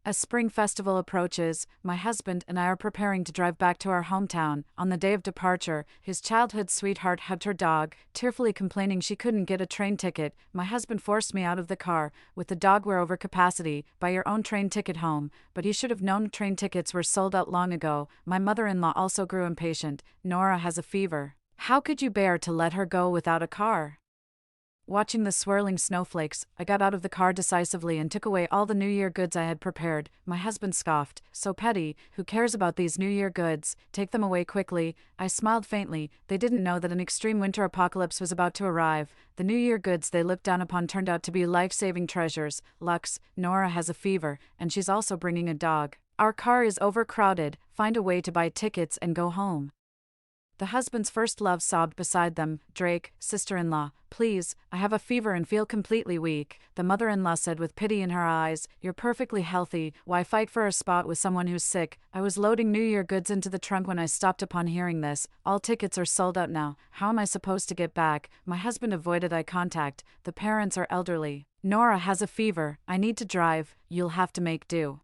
As spring festival approaches, my husband and I are preparing to drive back to our hometown. On the day of departure, his childhood sweetheart hugged her dog, tearfully complaining she couldn't get a train ticket. My husband forced me out of the car. With the dog we're over capacity, buy your own train ticket home, but he should have known train tickets were sold out long ago. My mother-in-law also grew impatient. Nora has a fever. How could you bear to let her go without a car? Watching the swirling snowflakes, I got out of the car decisively and took away all the New Year goods I had prepared. My husband scoffed. So petty, who cares about these New Year goods? Take them away quickly. I smiled faintly. They didn't know that an extreme winter apocalypse was about to arrive. The New Year goods they looked down upon turned out to be life-saving treasures. Lux, Nora has a fever, and she's also bringing a dog. Our car is overcrowded. Find a way to buy tickets and go home. The husband's first love sobbed beside them. Drake, sister-in-law, please, I have a fever and feel completely weak. The mother-in-law said with pity in her eyes, you're perfectly healthy, why fight for a spot with someone who's sick? I was loading New Year goods into the trunk when I stopped upon hearing this. All tickets are sold out now. How am I supposed to get back? My husband avoided eye contact. The parents are elderly. Nora has a fever. I need to drive. You'll have to make do.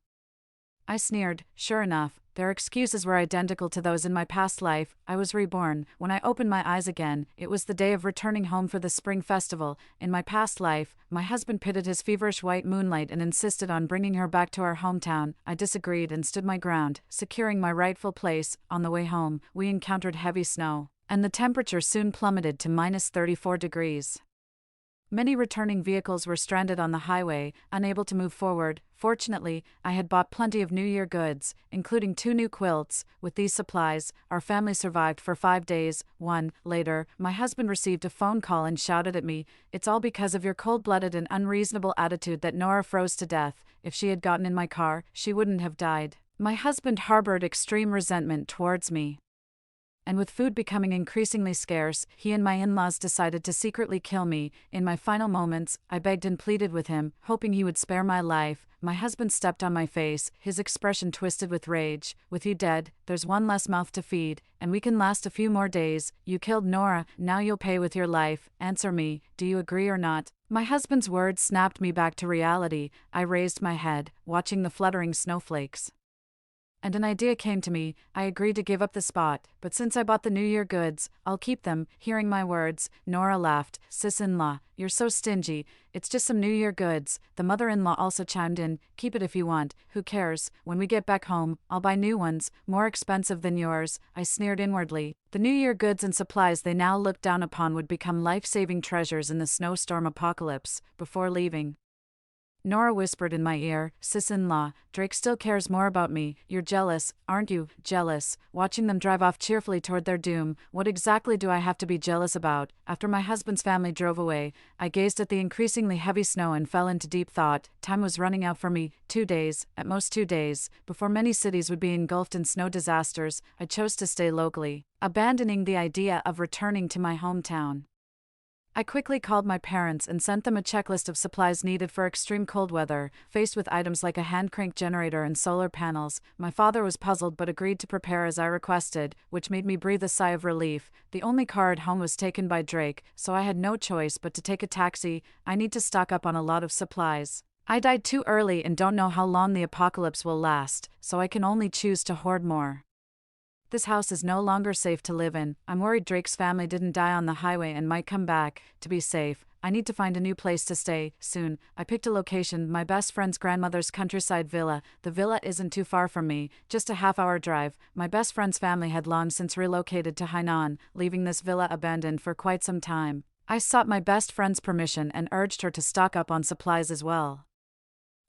I sneered. Sure enough, their excuses were identical to those in my past life. I was reborn. When I opened my eyes again, it was the day of returning home for the spring festival. In my past life, my husband pitted his feverish white moonlight and insisted on bringing her back to our hometown. I disagreed and stood my ground, securing my rightful place. On the way home, we encountered heavy snow, and the temperature soon plummeted to -34 degrees. Many returning vehicles were stranded on the highway, unable to move forward. Fortunately, I had bought plenty of New Year goods, including 2 new quilts. With these supplies, our family survived for 5 days. Later, my husband received a phone call and shouted at me, "It's all because of your cold-blooded and unreasonable attitude that Nora froze to death. If she had gotten in my car, she wouldn't have died." My husband harbored extreme resentment towards me. And with food becoming increasingly scarce, he and my in-laws decided to secretly kill me. In my final moments, I begged and pleaded with him, hoping he would spare my life. My husband stepped on my face, his expression twisted with rage. With you dead, there's one less mouth to feed, and we can last a few more days. You killed Nora, now you'll pay with your life. Answer me, do you agree or not? My husband's words snapped me back to reality. I raised my head, watching the fluttering snowflakes. And an idea came to me. I agreed to give up the spot, but since I bought the New Year goods, I'll keep them. Hearing my words, Nora laughed. Sis-in-law, you're so stingy. It's just some New Year goods. The mother-in-law also chimed in. Keep it if you want. Who cares? When we get back home, I'll buy new ones, more expensive than yours. I sneered inwardly. The New Year goods and supplies they now looked down upon would become life-saving treasures in the snowstorm apocalypse. Before leaving, Nora whispered in my ear, Sis-in-law, Drake still cares more about me. You're jealous, aren't you? Jealous. Watching them drive off cheerfully toward their doom, what exactly do I have to be jealous about? After my husband's family drove away, I gazed at the increasingly heavy snow and fell into deep thought. Time was running out for me. 2 days, at most 2 days, before many cities would be engulfed in snow disasters. I chose to stay locally, abandoning the idea of returning to my hometown. I quickly called my parents and sent them a checklist of supplies needed for extreme cold weather. Faced with items like a hand-crank generator and solar panels, my father was puzzled but agreed to prepare as I requested, which made me breathe a sigh of relief. The only car at home was taken by Drake, so I had no choice but to take a taxi. I need to stock up on a lot of supplies. I died too early and don't know how long the apocalypse will last, so I can only choose to hoard more. This house is no longer safe to live in. I'm worried Drake's family didn't die on the highway and might come back. To be safe, I need to find a new place to stay, soon. I picked a location, my best friend's grandmother's countryside villa. The villa isn't too far from me, just a half-hour drive. My best friend's family had long since relocated to Hainan, leaving this villa abandoned for quite some time. I sought my best friend's permission and urged her to stock up on supplies as well.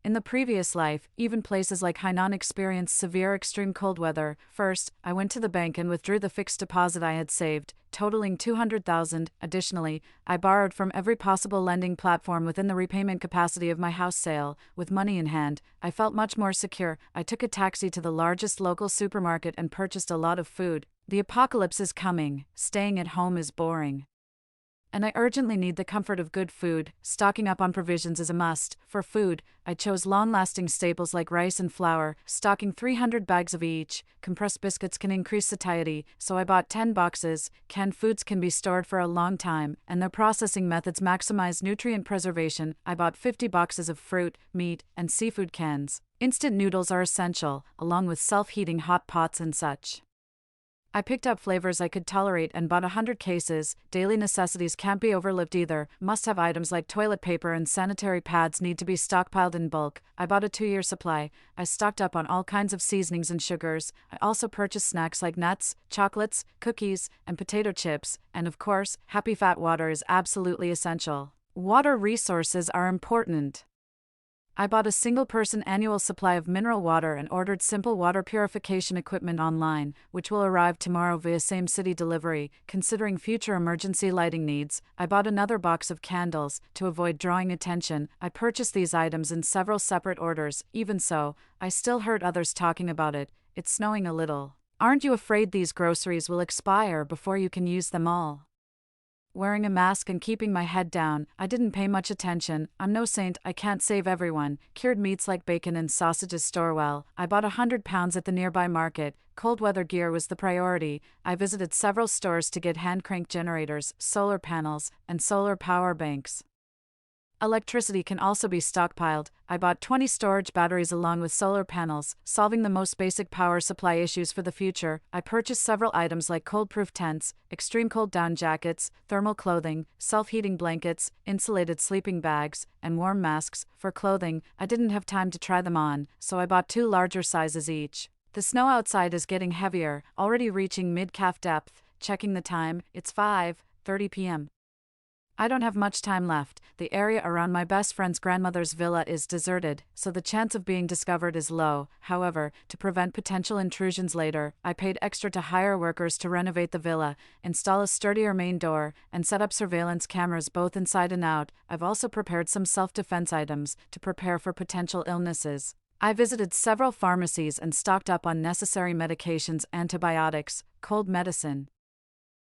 In the previous life, even places like Hainan experienced severe extreme cold weather. First, I went to the bank and withdrew the fixed deposit I had saved, totaling 200,000. Additionally, I borrowed from every possible lending platform within the repayment capacity of my house sale. With money in hand, I felt much more secure. I took a taxi to the largest local supermarket and purchased a lot of food. The apocalypse is coming. Staying at home is boring. And I urgently need the comfort of good food. Stocking up on provisions is a must. For food, I chose long-lasting staples like rice and flour, stocking 300 bags of each. Compressed biscuits can increase satiety, so I bought 10 boxes. Canned foods can be stored for a long time, and their processing methods maximize nutrient preservation. I bought 50 boxes of fruit, meat, and seafood cans. Instant noodles are essential, along with self-heating hot pots and such. I picked up flavors I could tolerate and bought 100 cases. Daily necessities can't be overlooked either. Must-have items like toilet paper and sanitary pads need to be stockpiled in bulk. I bought a 2-year supply. I stocked up on all kinds of seasonings and sugars. I also purchased snacks like nuts, chocolates, cookies, and potato chips. And of course, Happy Fat water is absolutely essential. Water resources are important. I bought a single-person annual supply of mineral water and ordered simple water purification equipment online, which will arrive tomorrow via same-city delivery. Considering future emergency lighting needs, I bought another box of candles. To avoid drawing attention, I purchased these items in several separate orders. Even so, I still heard others talking about it. It's snowing a little. Aren't you afraid these groceries will expire before you can use them all? Wearing a mask and keeping my head down, I didn't pay much attention. I'm no saint, I can't save everyone. Cured meats like bacon and sausages store well. I bought 100 pounds at the nearby market. Cold weather gear was the priority. I visited several stores to get hand crank generators, solar panels, and solar power banks. Electricity can also be stockpiled. I bought 20 storage batteries along with solar panels, solving the most basic power supply issues for the future. I purchased several items like cold-proof tents, extreme cold down jackets, thermal clothing, self-heating blankets, insulated sleeping bags, and warm masks. For clothing, I didn't have time to try them on, so I bought 2 larger sizes each. The snow outside is getting heavier, already reaching mid-calf depth. Checking the time, it's 5:30 p.m. I don't have much time left. The area around my best friend's grandmother's villa is deserted, so the chance of being discovered is low. However, to prevent potential intrusions later, I paid extra to hire workers to renovate the villa, install a sturdier main door, and set up surveillance cameras both inside and out. I've also prepared some self-defense items to prepare for potential illnesses. I visited several pharmacies and stocked up on necessary medications, antibiotics, cold medicine,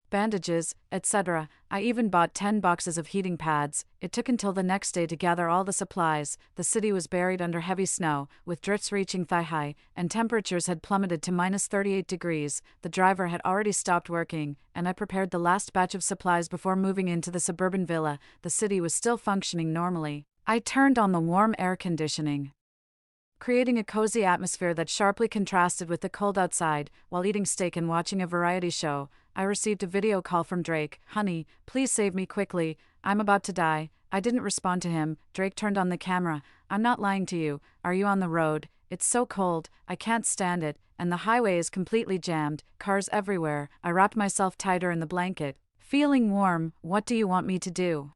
bandages, etc. I even bought 10 boxes of heating pads. It took until the next day to gather all the supplies. The city was buried under heavy snow, with drifts reaching thigh-high, and temperatures had plummeted to -38 degrees. The driver had already stopped working, and I prepared the last batch of supplies before moving into the suburban villa. The city was still functioning normally. I turned on the warm air conditioning, creating a cozy atmosphere that sharply contrasted with the cold outside. While eating steak and watching a variety show, I received a video call from Drake. "Honey, please save me quickly. I'm about to die." I didn't respond to him. Drake turned on the camera. "I'm not lying to you. Are you on the road? It's so cold, I can't stand it, and the highway is completely jammed, cars everywhere." I wrapped myself tighter in the blanket. "Feeling warm, what do you want me to do?"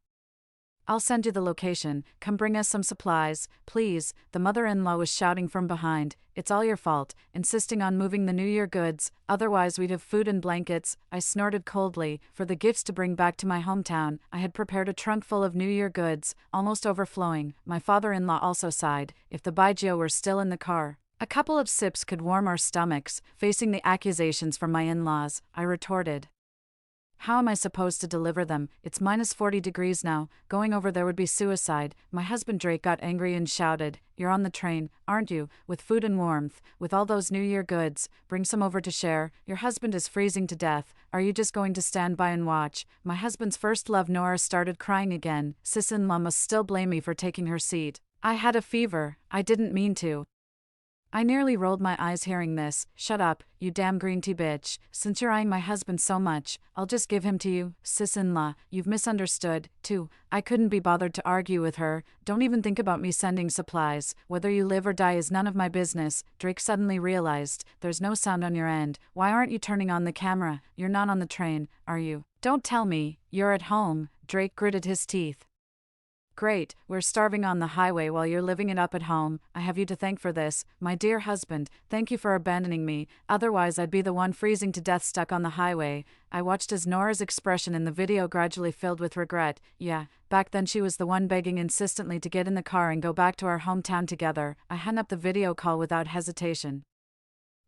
"I'll send you the location. Come bring us some supplies, please." The mother-in-law was shouting from behind. "It's all your fault," insisting on moving the New Year goods, otherwise we'd have food and blankets. I snorted coldly. For the gifts to bring back to my hometown, I had prepared a trunk full of New Year goods, almost overflowing. My father-in-law also sighed. If the Baijio were still in the car, a couple of sips could warm our stomachs. Facing the accusations from my in-laws, I retorted, "How am I supposed to deliver them? It's -40 degrees now. Going over there would be suicide." My husband Drake got angry and shouted, "You're on the train, aren't you? With food and warmth, with all those New Year goods. Bring some over to share. Your husband is freezing to death. Are you just going to stand by and watch?" My husband's first love Nora started crying again. Sis-in-law must still blame me for taking her seat. "I had a fever. I didn't mean to." I nearly rolled my eyes hearing this. "Shut up, you damn green tea bitch. Since you're eyeing my husband so much, I'll just give him to you." "Sis-in-law, you've misunderstood, too." I couldn't be bothered to argue with her. "Don't even think about me sending supplies. Whether you live or die is none of my business." Drake suddenly realized, "There's no sound on your end. Why aren't you turning on the camera? You're not on the train, are you? Don't tell me you're at home." Drake gritted his teeth. "Great, we're starving on the highway while you're living it up at home. I have you to thank for this. My dear husband, thank you for abandoning me, otherwise I'd be the one freezing to death stuck on the highway." I watched as Nora's expression in the video gradually filled with regret. Yeah, back then she was the one begging insistently to get in the car and go back to our hometown together. I hung up the video call without hesitation.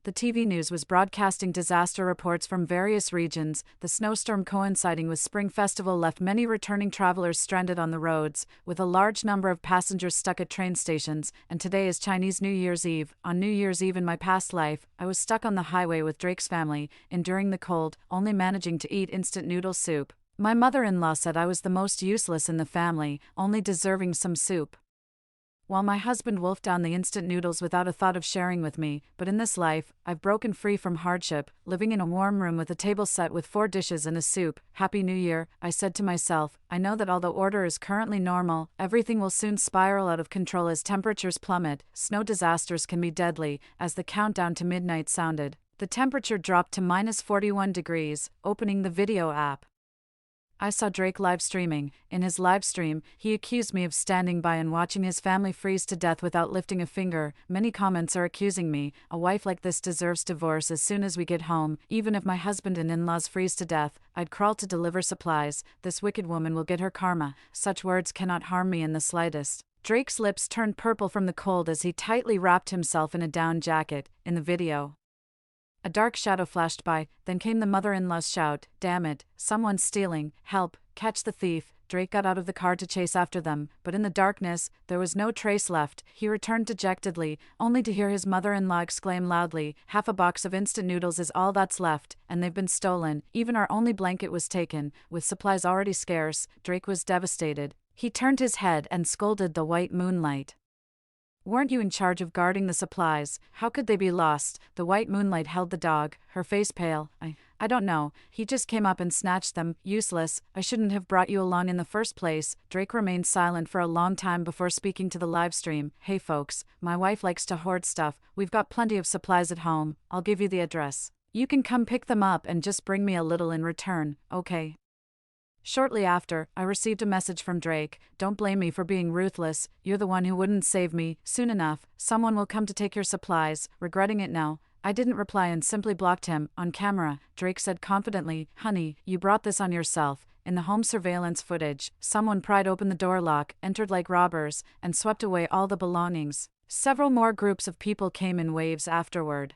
The TV news was broadcasting disaster reports from various regions. The snowstorm coinciding with Spring Festival left many returning travelers stranded on the roads, with a large number of passengers stuck at train stations. And today is Chinese New Year's Eve. On New Year's Eve in my past life, I was stuck on the highway with Drake's family, enduring the cold, only managing to eat instant noodle soup. My mother-in-law said I was the most useless in the family, only deserving some soup, while my husband wolfed down the instant noodles without a thought of sharing with me. But in this life, I've broken free from hardship, living in a warm room with a table set with 4 dishes and a soup. Happy New Year, I said to myself. I know that although order is currently normal, everything will soon spiral out of control as temperatures plummet. Snow disasters can be deadly. As the countdown to midnight sounded, the temperature dropped to -41 degrees, opening the video app. I saw Drake live streaming. In his live stream, he accused me of standing by and watching his family freeze to death without lifting a finger. Many comments are accusing me. A wife like this deserves divorce as soon as we get home. Even if my husband and in-laws freeze to death, I'd crawl to deliver supplies. This wicked woman will get her karma. Such words cannot harm me in the slightest. Drake's lips turned purple from the cold as he tightly wrapped himself in a down jacket. In the video, a dark shadow flashed by, then came the mother-in-law's shout, "Damn it, someone's stealing, help, catch the thief." Drake got out of the car to chase after them, but in the darkness, there was no trace left. He returned dejectedly, only to hear his mother-in-law exclaim loudly, "Half a box of instant noodles is all that's left, and they've been stolen. Even our only blanket was taken." With supplies already scarce, Drake was devastated. He turned his head and scolded the white moonlight. "Weren't you in charge of guarding the supplies? How could they be lost?" The white moonlight held the dog, her face pale. I don't know. He just came up and snatched them. Useless. I shouldn't have brought you along in the first place." Drake remained silent for a long time before speaking to the livestream. "Hey folks, my wife likes to hoard stuff. We've got plenty of supplies at home. I'll give you the address. You can come pick them up and just bring me a little in return, okay?" Shortly after, I received a message from Drake. "Don't blame me for being ruthless. You're the one who wouldn't save me. Soon enough, someone will come to take your supplies. Regretting it now." I didn't reply and simply blocked him. On camera, Drake said confidently, "Honey, you brought this on yourself." In the home surveillance footage, someone pried open the door lock, entered like robbers, and swept away all the belongings. Several more groups of people came in waves afterward.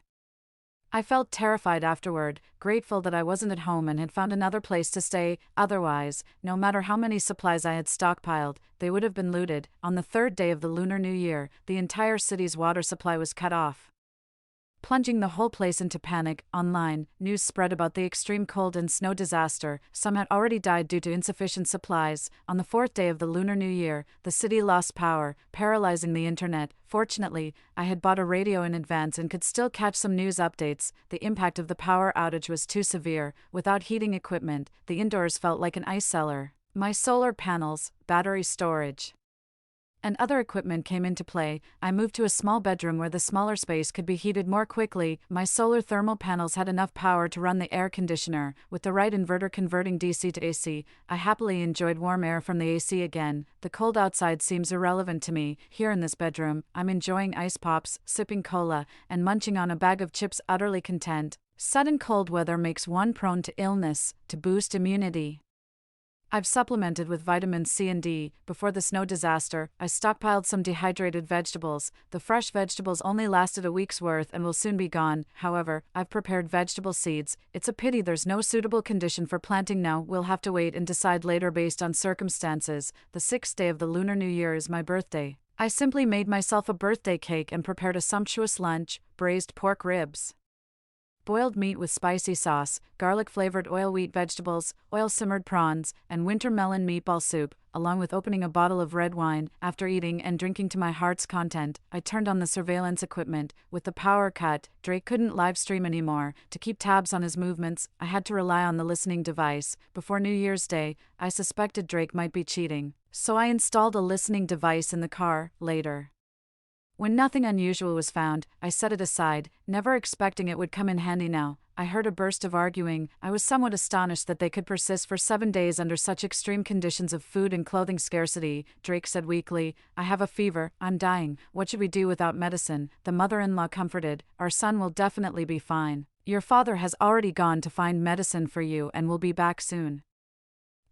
I felt terrified afterward, grateful that I wasn't at home and had found another place to stay. Otherwise, no matter how many supplies I had stockpiled, they would have been looted. On the 3rd day of the Lunar New Year, the entire city's water supply was cut off, plunging the whole place into panic. Online, news spread about the extreme cold and snow disaster. Some had already died due to insufficient supplies. On the 4th day of the Lunar New Year, the city lost power, paralyzing the internet. Fortunately, I had bought a radio in advance and could still catch some news updates. The impact of the power outage was too severe. Without heating equipment, the indoors felt like an ice cellar. My solar panels, battery storage, and other equipment came into play. I moved to a small bedroom where the smaller space could be heated more quickly. My solar thermal panels had enough power to run the air conditioner. With the right inverter converting DC to AC, I happily enjoyed warm air from the AC again. The cold outside seems irrelevant to me. Here in this bedroom, I'm enjoying ice pops, sipping cola, and munching on a bag of chips, utterly content. Sudden cold weather makes one prone to illness. To boost immunity, I've supplemented with vitamins C and D. Before the snow disaster, I stockpiled some dehydrated vegetables. The fresh vegetables only lasted a week's worth and will soon be gone. However, I've prepared vegetable seeds. It's a pity there's no suitable condition for planting now. We'll have to wait and decide later based on circumstances. The 6th day of the Lunar New Year is my birthday. I simply made myself a birthday cake and prepared a sumptuous lunch: braised pork ribs, boiled meat with spicy sauce, garlic-flavored oil wheat vegetables, oil-simmered prawns, and winter melon meatball soup, along with opening a bottle of red wine. After eating and drinking to my heart's content, I turned on the surveillance equipment. With the power cut, Drake couldn't live stream anymore. To keep tabs on his movements, I had to rely on the listening device. Before New Year's Day, I suspected Drake might be cheating, so I installed a listening device in the car. Later, when nothing unusual was found, I set it aside, never expecting it would come in handy now. I heard a burst of arguing. I was somewhat astonished that they could persist for 7 days under such extreme conditions of food and clothing scarcity. Drake said weakly, "I have a fever, I'm dying. What should we do without medicine?" The mother-in-law comforted, "Our son will definitely be fine. Your father has already gone to find medicine for you and will be back soon."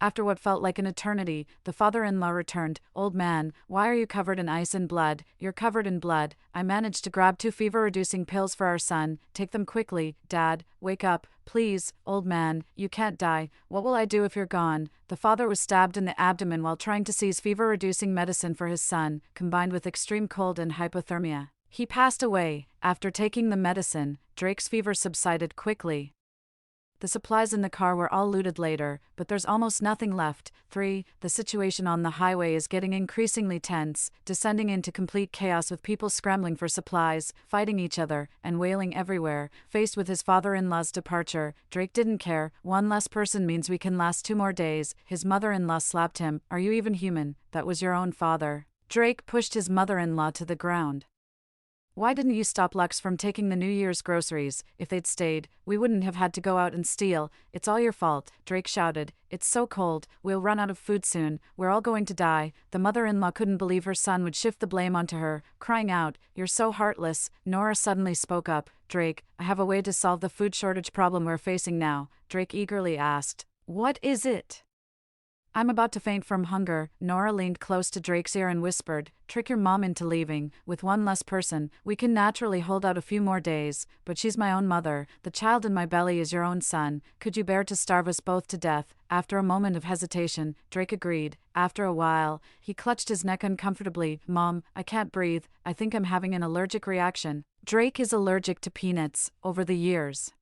After what felt like an eternity, the father-in-law returned. "Old man, why are you covered in ice and blood?" "You're covered in blood. I managed to grab 2 fever-reducing pills for our son. Take them quickly. Dad, wake up, please. Old man, you can't die. What will I do if you're gone?" The father was stabbed in the abdomen while trying to seize fever-reducing medicine for his son, combined with extreme cold and hypothermia. He passed away. After taking the medicine, Drake's fever subsided quickly. The supplies in the car were all looted later, but there's almost nothing left. 3. The situation on the highway is getting increasingly tense, descending into complete chaos with people scrambling for supplies, fighting each other, and wailing everywhere. Faced with his father-in-law's departure, Drake didn't care. "One less person means we can last 2 more days. His mother-in-law slapped him. "Are you even human? That was your own father." Drake pushed his mother-in-law to the ground. "Why didn't you stop Lux from taking the New Year's groceries? If they'd stayed, we wouldn't have had to go out and steal. It's all your fault," Drake shouted. "It's so cold, we'll run out of food soon, we're all going to die." The mother-in-law couldn't believe her son would shift the blame onto her, crying out, "You're so heartless." Nora suddenly spoke up. "Drake, I have a way to solve the food shortage problem we're facing now." Drake eagerly asked, "What is it?" "I'm about to faint from hunger." Nora leaned close to Drake's ear and whispered, "Trick your mom into leaving. With one less person, we can naturally hold out a few more days, but she's my own mother. The child in my belly is your own son. Could you bear to starve us both to death?" After a moment of hesitation, Drake agreed. After a while, he clutched his neck uncomfortably. "Mom, I can't breathe. I think I'm having an allergic reaction." Drake is allergic to peanuts. Over the years,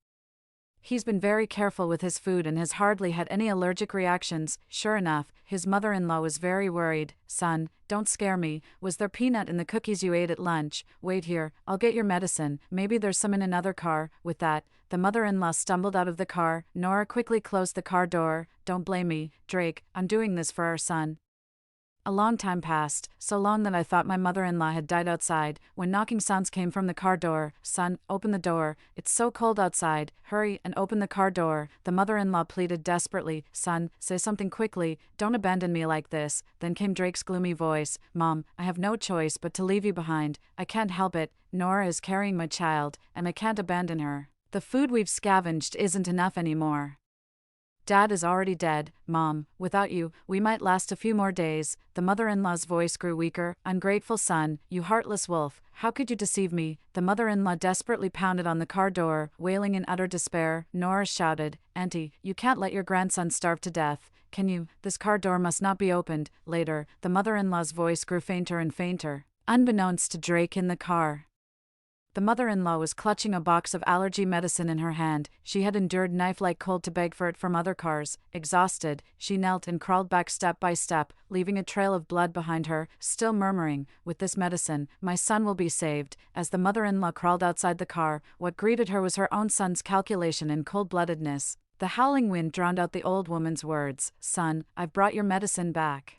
he's been very careful with his food and has hardly had any allergic reactions. Sure enough, his mother-in-law was very worried. "Son, don't scare me. Was there peanut in the cookies you ate at lunch? Wait here, I'll get your medicine. Maybe there's some in another car." With that, the mother-in-law stumbled out of the car. Nora quickly closed the car door. "Don't blame me, Drake. I'm doing this for our son." A long time passed, so long that I thought my mother-in-law had died outside, when knocking sounds came from the car door. "Son, open the door. It's so cold outside. Hurry and open the car door." The mother-in-law pleaded desperately. "Son, say something quickly. Don't abandon me like this." Then came Drake's gloomy voice. "Mom, I have no choice but to leave you behind. I can't help it. Nora is carrying my child, and I can't abandon her. The food we've scavenged isn't enough anymore. Dad is already dead. Mom, without you, we might last a few more days." The mother-in-law's voice grew weaker. "Ungrateful son, you heartless wolf, how could you deceive me?" The mother-in-law desperately pounded on the car door, wailing in utter despair. Nora shouted, "Auntie, you can't let your grandson starve to death. Can you? This car door must not be opened." Later, the mother-in-law's voice grew fainter and fainter. Unbeknownst to Drake in the car, the mother-in-law was clutching a box of allergy medicine in her hand. She had endured knife-like cold to beg for it from other cars. Exhausted, she knelt and crawled back step by step, leaving a trail of blood behind her, still murmuring, "With this medicine, my son will be saved." As the mother-in-law crawled outside the car, what greeted her was her own son's calculation and cold-bloodedness. The howling wind drowned out the old woman's words. "Son, I've brought your medicine back."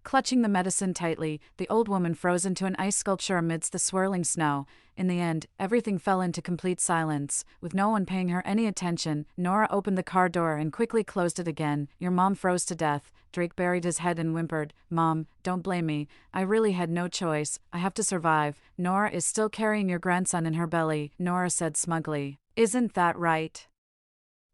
Clutching the medicine tightly, the old woman froze into an ice sculpture amidst the swirling snow. In the end, everything fell into complete silence, with no one paying her any attention. Nora opened the car door and quickly closed it again. "Your mom froze to death." Drake buried his head and whimpered, "Mom, don't blame me. I really had no choice. I have to survive." "Nora is still carrying your grandson in her belly," Nora said smugly. "Isn't that right?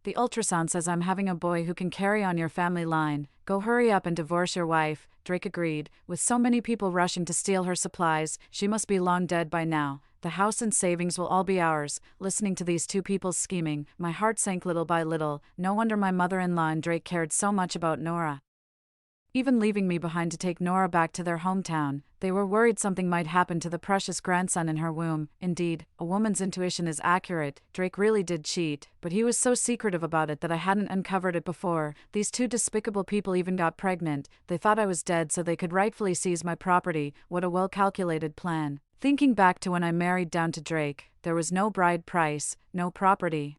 The ultrasound says I'm having a boy who can carry on your family line. Go hurry up and divorce your wife." Drake agreed. With so many people rushing to steal her supplies, she must be long dead by now. The house and savings will all be ours. Listening to these two people's scheming, my heart sank little by little. No wonder my mother-in-law and Drake cared so much about Nora. Even leaving me behind to take Nora back to their hometown, they were worried something might happen to the precious grandson in her womb. Indeed, a woman's intuition is accurate. Drake really did cheat, but he was so secretive about it that I hadn't uncovered it before. These two despicable people even got pregnant. They thought I was dead so they could rightfully seize my property. What a well-calculated plan. Thinking back to when I married down to Drake, there was no bride price, no property.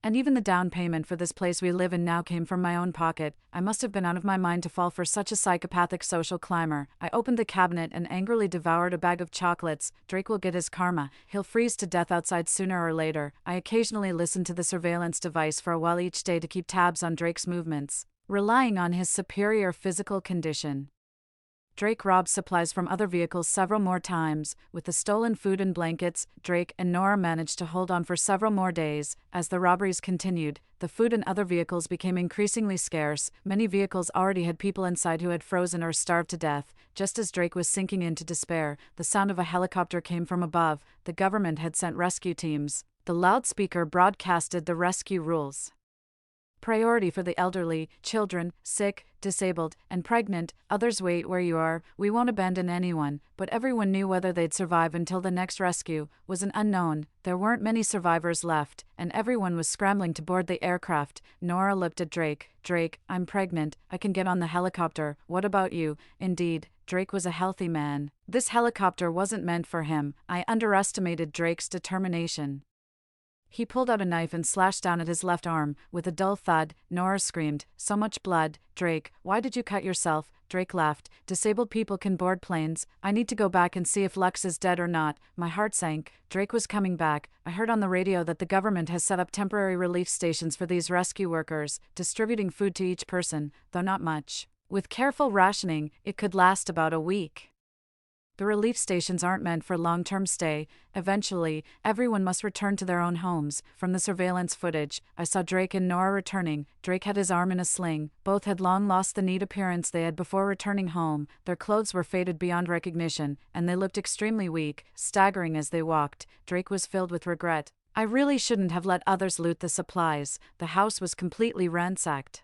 And even the down payment for this place we live in now came from my own pocket. I must have been out of my mind to fall for such a psychopathic social climber. I opened the cabinet and angrily devoured a bag of chocolates. Drake will get his karma. He'll freeze to death outside sooner or later. I occasionally listened to the surveillance device for a while each day to keep tabs on Drake's movements, relying on his superior physical condition. Drake robbed supplies from other vehicles several more times. With the stolen food and blankets, Drake and Nora managed to hold on for several more days. As the robberies continued, the food and other vehicles became increasingly scarce. Many vehicles already had people inside who had frozen or starved to death. Just as Drake was sinking into despair, the sound of a helicopter came from above. The government had sent rescue teams. The loudspeaker broadcasted the rescue rules. Priority for the elderly, children, sick, disabled, and pregnant. Others wait where you are. We won't abandon anyone. But everyone knew whether they'd survive until the next rescue was an unknown. There weren't many survivors left, and everyone was scrambling to board the aircraft. Nora looked at Drake. Drake, I'm pregnant. I can get on the helicopter. What about you? Indeed, Drake was a healthy man. This helicopter wasn't meant for him. I underestimated Drake's determination. He pulled out a knife and slashed down at his left arm. With a dull thud, Nora screamed, "So much blood. Drake, why did you cut yourself?" Drake laughed. "Disabled people can board planes. I need to go back and see if Lux is dead or not." My heart sank. Drake was coming back. I heard on the radio that the government has set up temporary relief stations for these rescue workers, distributing food to each person, though not much. With careful rationing, it could last about a week. The relief stations aren't meant for long-term stay. Eventually, everyone must return to their own homes. From the surveillance footage, I saw Drake and Nora returning. Drake had his arm in a sling. Both had long lost the neat appearance they had before returning home. Their clothes were faded beyond recognition, and they looked extremely weak, staggering as they walked. Drake was filled with regret. I really shouldn't have let others loot the supplies. The house was completely ransacked.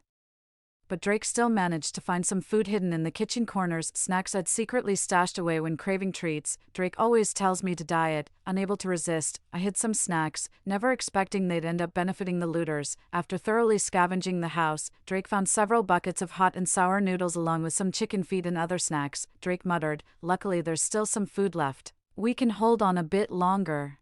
But Drake still managed to find some food hidden in the kitchen corners, snacks I'd secretly stashed away when craving treats. Drake always tells me to diet. Unable to resist, I hid some snacks, never expecting they'd end up benefiting the looters. After thoroughly scavenging the house, Drake found several buckets of hot and sour noodles along with some chicken feet and other snacks. Drake muttered, "Luckily there's still some food left. We can hold on a bit longer."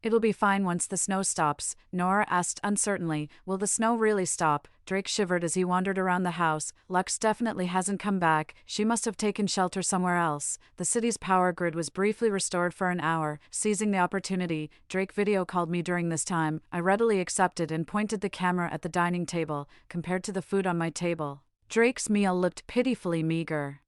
"It'll be fine once the snow stops," Nora asked uncertainly. "Will the snow really stop?" Drake shivered as he wandered around the house. "Lux definitely hasn't come back. She must have taken shelter somewhere else." The city's power grid was briefly restored for an hour. Seizing the opportunity, Drake video called me during this time. I readily accepted and pointed the camera at the dining table. Compared to the food on my table, Drake's meal looked pitifully meager.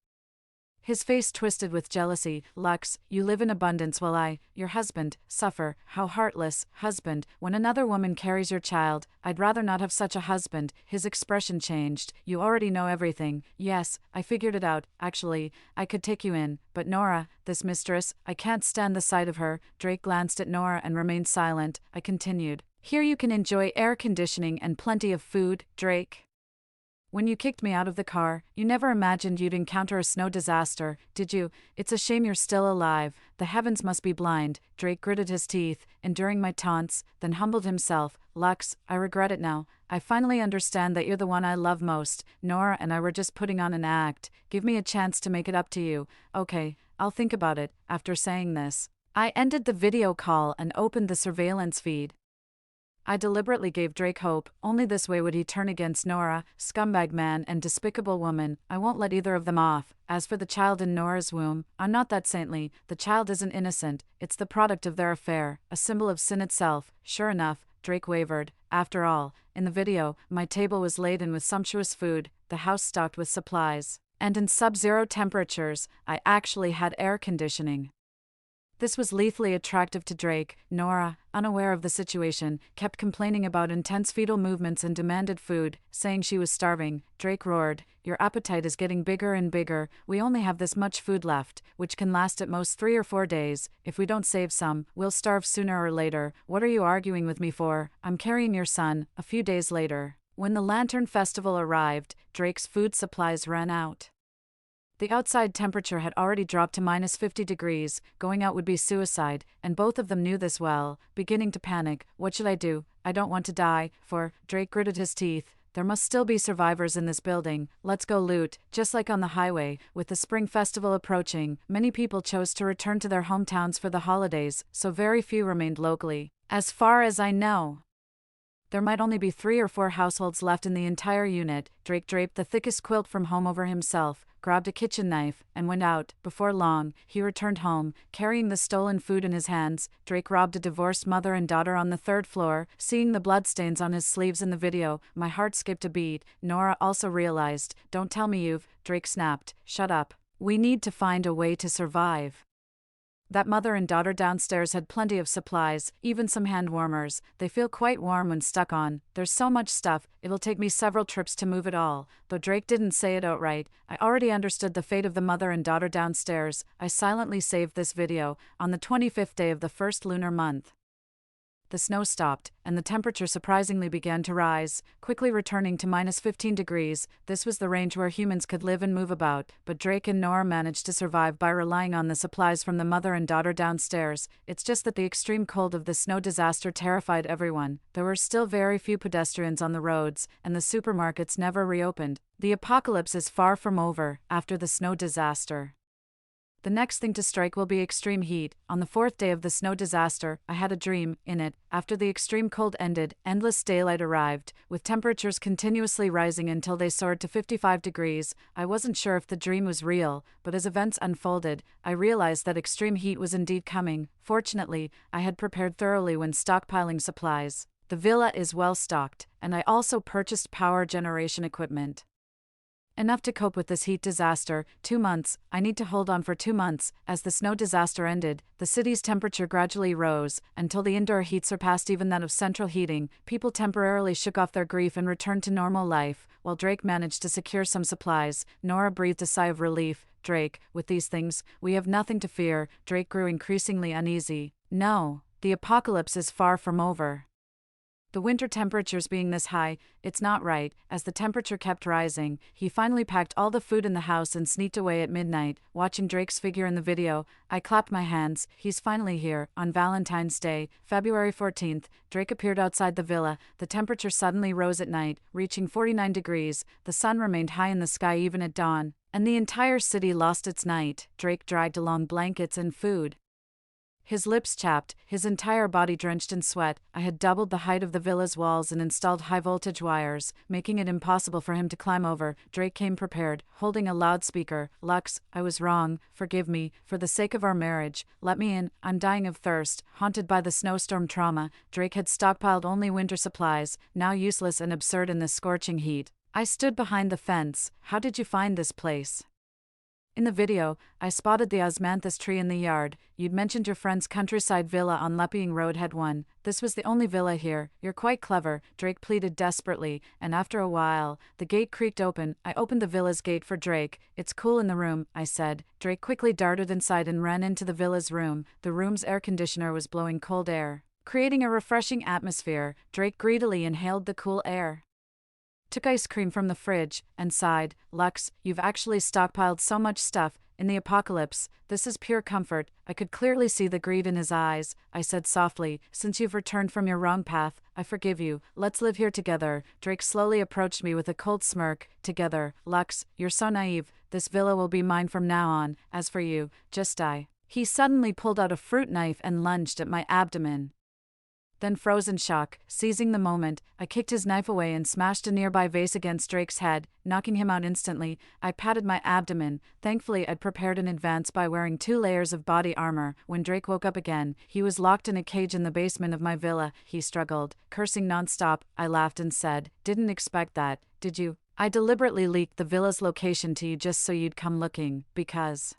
His face twisted with jealousy. "Lux, you live in abundance while I, your husband, suffer. How heartless, husband. When another woman carries your child, I'd rather not have such a husband." His expression changed. "You already know everything." "Yes, I figured it out. Actually, I could take you in. But Nora, this mistress, I can't stand the sight of her." Drake glanced at Nora and remained silent. I continued. "Here you can enjoy air conditioning and plenty of food, Drake. When you kicked me out of the car, you never imagined you'd encounter a snow disaster, did you? It's a shame you're still alive. The heavens must be blind." Drake gritted his teeth, enduring my taunts, then humbled himself. "Lux, I regret it now. I finally understand that you're the one I love most. Nora and I were just putting on an act. Give me a chance to make it up to you." "Okay, I'll think about it." After saying this, I ended the video call and opened the surveillance feed. I deliberately gave Drake hope. Only this way would he turn against Nora, scumbag man and despicable woman. I won't let either of them off. As for the child in Nora's womb, I'm not that saintly. The child isn't innocent. It's the product of their affair, a symbol of sin itself. Sure enough, Drake wavered. After all, in the video, my table was laden with sumptuous food, the house stocked with supplies, and in sub-zero temperatures, I actually had air conditioning. This was lethally attractive to Drake. Nora, unaware of the situation, kept complaining about intense fetal movements and demanded food, saying she was starving. Drake roared, "Your appetite is getting bigger and bigger. We only have this much food left, which can last at most 3 or 4 days. If we don't save some, we'll starve sooner or later. What are you arguing with me for? I'm carrying your son." A few days later, when the Lantern Festival arrived, Drake's food supplies ran out. The outside temperature had already dropped to -50 degrees, going out would be suicide, and both of them knew this well. Beginning to panic, "What should I do? I don't want to die." Drake gritted his teeth. "There must still be survivors in this building. Let's go loot." Just like on the highway, with the spring festival approaching, many people chose to return to their hometowns for the holidays, so very few remained locally. As far as I know, there might only be 3 or 4 households left in the entire unit. Drake draped the thickest quilt from home over himself, grabbed a kitchen knife, and went out. Before long, he returned home, carrying the stolen food in his hands. Drake robbed a divorced mother and daughter on the 3rd floor. Seeing the bloodstains on his sleeves in the video, my heart skipped a beat. Nora also realized. "Don't tell me you've..." Drake snapped, "Shut up. We need to find a way to survive. That mother and daughter downstairs had plenty of supplies, even some hand warmers. They feel quite warm when stuck on. There's so much stuff, it'll take me several trips to move it all. Though Drake didn't say it outright, I already understood the fate of the mother and daughter downstairs. I silently saved this video on the 25th day of the first lunar month. The snow stopped, and the temperature surprisingly began to rise, quickly returning to -15 degrees. This was the range where humans could live and move about, but Drake and Nora managed to survive by relying on the supplies from the mother and daughter downstairs. It's just that the extreme cold of the snow disaster terrified everyone. There were still very few pedestrians on the roads, and the supermarkets never reopened. The apocalypse is far from over after the snow disaster. The next thing to strike will be extreme heat. On the 4th day of the snow disaster, I had a dream. In it, after the extreme cold ended, endless daylight arrived, with temperatures continuously rising until they soared to 55 degrees. I wasn't sure if the dream was real, but as events unfolded, I realized that extreme heat was indeed coming. Fortunately, I had prepared thoroughly when stockpiling supplies. The villa is well stocked, and I also purchased power generation equipment. Enough to cope with this heat disaster. 2 months. I need to hold on for 2 months. As the snow disaster ended, the city's temperature gradually rose, until the indoor heat surpassed even that of central heating. People temporarily shook off their grief and returned to normal life, while Drake managed to secure some supplies. Nora breathed a sigh of relief. Drake, with these things, we have nothing to fear. Drake grew increasingly uneasy. No, the apocalypse is far from over. The winter temperatures being this high, it's not right. As the temperature kept rising, he finally packed all the food in the house and sneaked away at midnight. Watching Drake's figure in the video, I clapped my hands. He's finally here. On Valentine's Day, February 14th, Drake appeared outside the villa. The temperature suddenly rose at night, reaching 49 degrees. The sun remained high in the sky even at dawn, and the entire city lost its night. Drake dragged along blankets and food. His lips chapped, his entire body drenched in sweat. I had doubled the height of the villa's walls and installed high-voltage wires, making it impossible for him to climb over. Drake came prepared, holding a loudspeaker. Lux, I was wrong. Forgive me. For the sake of our marriage, let me in. I'm dying of thirst. Haunted by the snowstorm trauma, Drake had stockpiled only winter supplies, now useless and absurd in this scorching heat. I stood behind the fence. How did you find this place? In the video, I spotted the osmanthus tree in the yard. You'd mentioned your friend's countryside villa on Lepping Road had one. This was the only villa here. You're quite clever, Drake pleaded desperately, and after a while, the gate creaked open. I opened the villa's gate for Drake. It's cool in the room, I said. Drake quickly darted inside and ran into the villa's room. The room's air conditioner was blowing cold air, creating a refreshing atmosphere. Drake greedily inhaled the cool air, took ice cream from the fridge, and sighed. Lux, you've actually stockpiled so much stuff. In the apocalypse, this is pure comfort. I could clearly see the greed in his eyes. I said softly, since you've returned from your wrong path, I forgive you. Let's live here together. Drake slowly approached me with a cold smirk. Together. Lux, you're so naive. This villa will be mine from now on. As for you, just die. He suddenly pulled out a fruit knife and lunged at my abdomen. Then froze in shock. Seizing the moment, I kicked his knife away and smashed a nearby vase against Drake's head, knocking him out instantly. I patted my abdomen. Thankfully, I'd prepared in advance by wearing 2 layers of body armor. When Drake woke up again, he was locked in a cage in the basement of my villa. He struggled, cursing nonstop. I laughed and said, "Didn't expect that, did you? I deliberately leaked the villa's location to you just so you'd come looking, because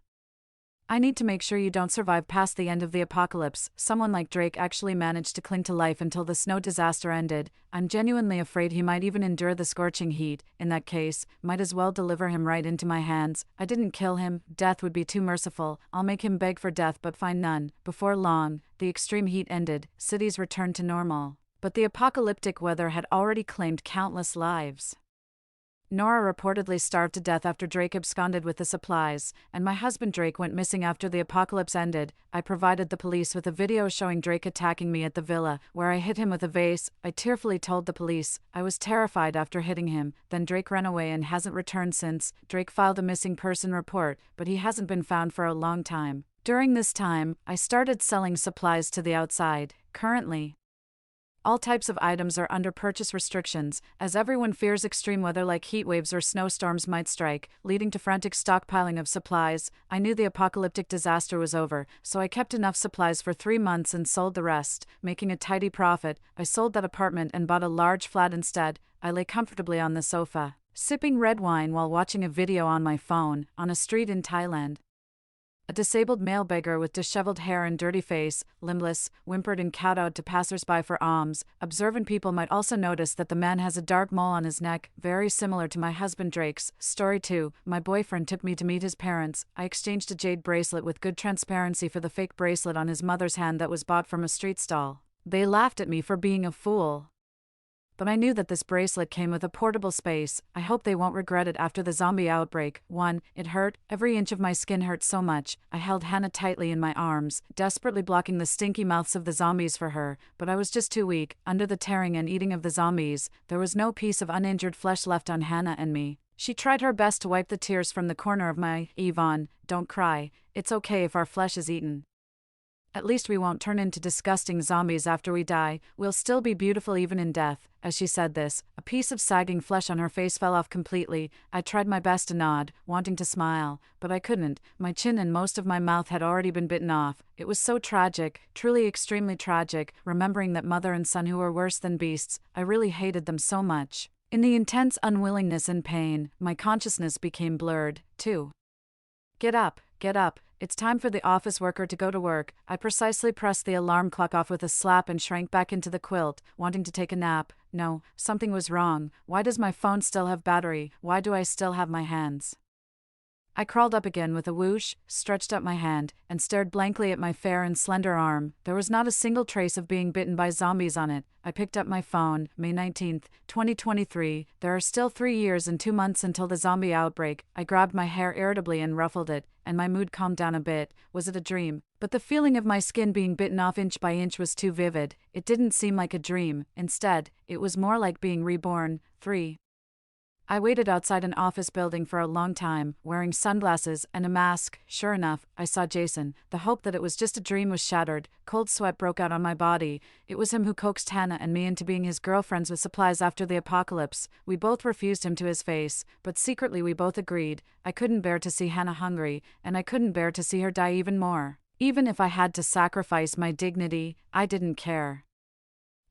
I need to make sure you don't survive past the end of the apocalypse." Someone like Drake actually managed to cling to life until the snow disaster ended. I'm genuinely afraid he might even endure the scorching heat. In that case, might as well deliver him right into my hands. I didn't kill him. Death would be too merciful. I'll make him beg for death but find none. Before long, the extreme heat ended. Cities returned to normal. But the apocalyptic weather had already claimed countless lives. Nora reportedly starved to death after Drake absconded with the supplies, and my husband Drake went missing after the apocalypse ended. I provided the police with a video showing Drake attacking me at the villa, where I hit him with a vase. I tearfully told the police I was terrified after hitting him. Then Drake ran away and hasn't returned since. Drake filed a missing person report, but he hasn't been found for a long time. During this time, I started selling supplies to the outside. Currently, all types of items are under purchase restrictions, as everyone fears extreme weather like heat waves or snowstorms might strike, leading to frantic stockpiling of supplies. I knew the apocalyptic disaster was over, so I kept enough supplies for 3 months and sold the rest, making a tidy profit. I sold that apartment and bought a large flat instead. I lay comfortably on the sofa, Sipping red wine while watching a video on my phone, on a street in Thailand. A disabled male beggar with disheveled hair and dirty face, limbless, whimpered and kowtowed to passersby for alms. Observant people might also notice that the man has a dark mole on his neck, very similar to my husband Drake's. Story 2. My boyfriend took me to meet his parents. I exchanged a jade bracelet with good transparency for the fake bracelet on his mother's hand that was bought from a street stall. They laughed at me for being a fool. But I knew that this bracelet came with a portable space. I hope they won't regret it after the zombie outbreak. 1. It hurt. Every inch of my skin hurt so much. I held Hannah tightly in my arms, desperately blocking the stinky mouths of the zombies for her, but I was just too weak. Under the tearing and eating of the zombies, there was no piece of uninjured flesh left on Hannah and me. She tried her best to wipe the tears from the corner of my Yvonne, don't cry. It's okay if our flesh is eaten. At least we won't turn into disgusting zombies after we die. We'll still be beautiful even in death. As she said this, a piece of sagging flesh on her face fell off completely. I tried my best to nod, wanting to smile, but I couldn't. My chin and most of my mouth had already been bitten off. It was so tragic, truly extremely tragic, remembering that mother and son who were worse than beasts. I really hated them so much. In the intense unwillingness and pain, my consciousness became blurred, too. Get up, get up. It's time for the office worker to go to work. I precisely pressed the alarm clock off with a slap and shrank back into the quilt, wanting to take a nap. No, something was wrong. Why does my phone still have battery? Why do I still have my hands? I crawled up again with a whoosh, stretched up my hand, and stared blankly at my fair and slender arm. There was not a single trace of being bitten by zombies on it. I picked up my phone, May 19th, 2023. There are still 3 years and 2 months until the zombie outbreak. I grabbed my hair irritably and ruffled it, and my mood calmed down a bit. Was it a dream? But the feeling of my skin being bitten off inch by inch was too vivid. It didn't seem like a dream. Instead, it was more like being reborn. 3. I waited outside an office building for a long time, wearing sunglasses and a mask. Sure enough, I saw Jason. The hope that it was just a dream was shattered. Cold sweat broke out on my body. It was him who coaxed Hannah and me into being his girlfriends with supplies after the apocalypse. We both refused him to his face, but secretly we both agreed. I couldn't bear to see Hannah hungry, and I couldn't bear to see her die even more. Even if I had to sacrifice my dignity, I didn't care.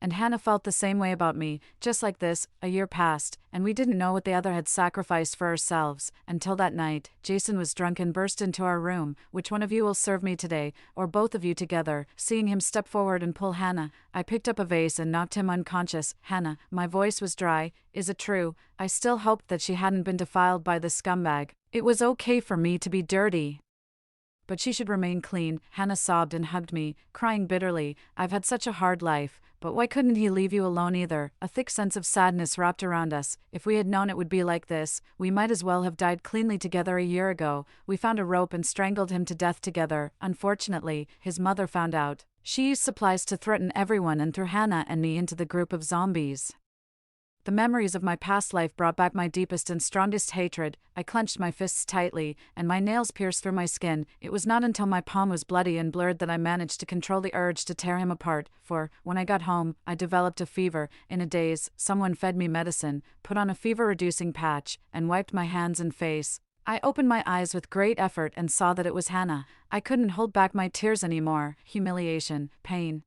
And Hannah felt the same way about me. Just like this, a year passed, and we didn't know what the other had sacrificed for ourselves, until that night. Jason was drunk and burst into our room. Which one of you will serve me today, or both of you together? Seeing him step forward and pull Hannah, I picked up a vase and knocked him unconscious. Hannah, my voice was dry. Is it true? I still hoped that she hadn't been defiled by the scumbag. It was okay for me to be dirty, but she should remain clean. Hannah sobbed and hugged me, crying bitterly. I've had such a hard life. But why couldn't he leave you alone either? A thick sense of sadness wrapped around us. If we had known it would be like this, we might as well have died cleanly together a year ago. We found a rope and strangled him to death together. Unfortunately, his mother found out. She used supplies to threaten everyone and threw Hannah and me into the group of zombies. The memories of my past life brought back my deepest and strongest hatred. I clenched my fists tightly, and my nails pierced through my skin. It was not until my palm was bloody and blurred that I managed to control the urge to tear him apart. For, when I got home, I developed a fever. In a daze, someone fed me medicine, put on a fever-reducing patch, and wiped my hands and face. I opened my eyes with great effort and saw that it was Hannah. I couldn't hold back my tears anymore. Humiliation, pain,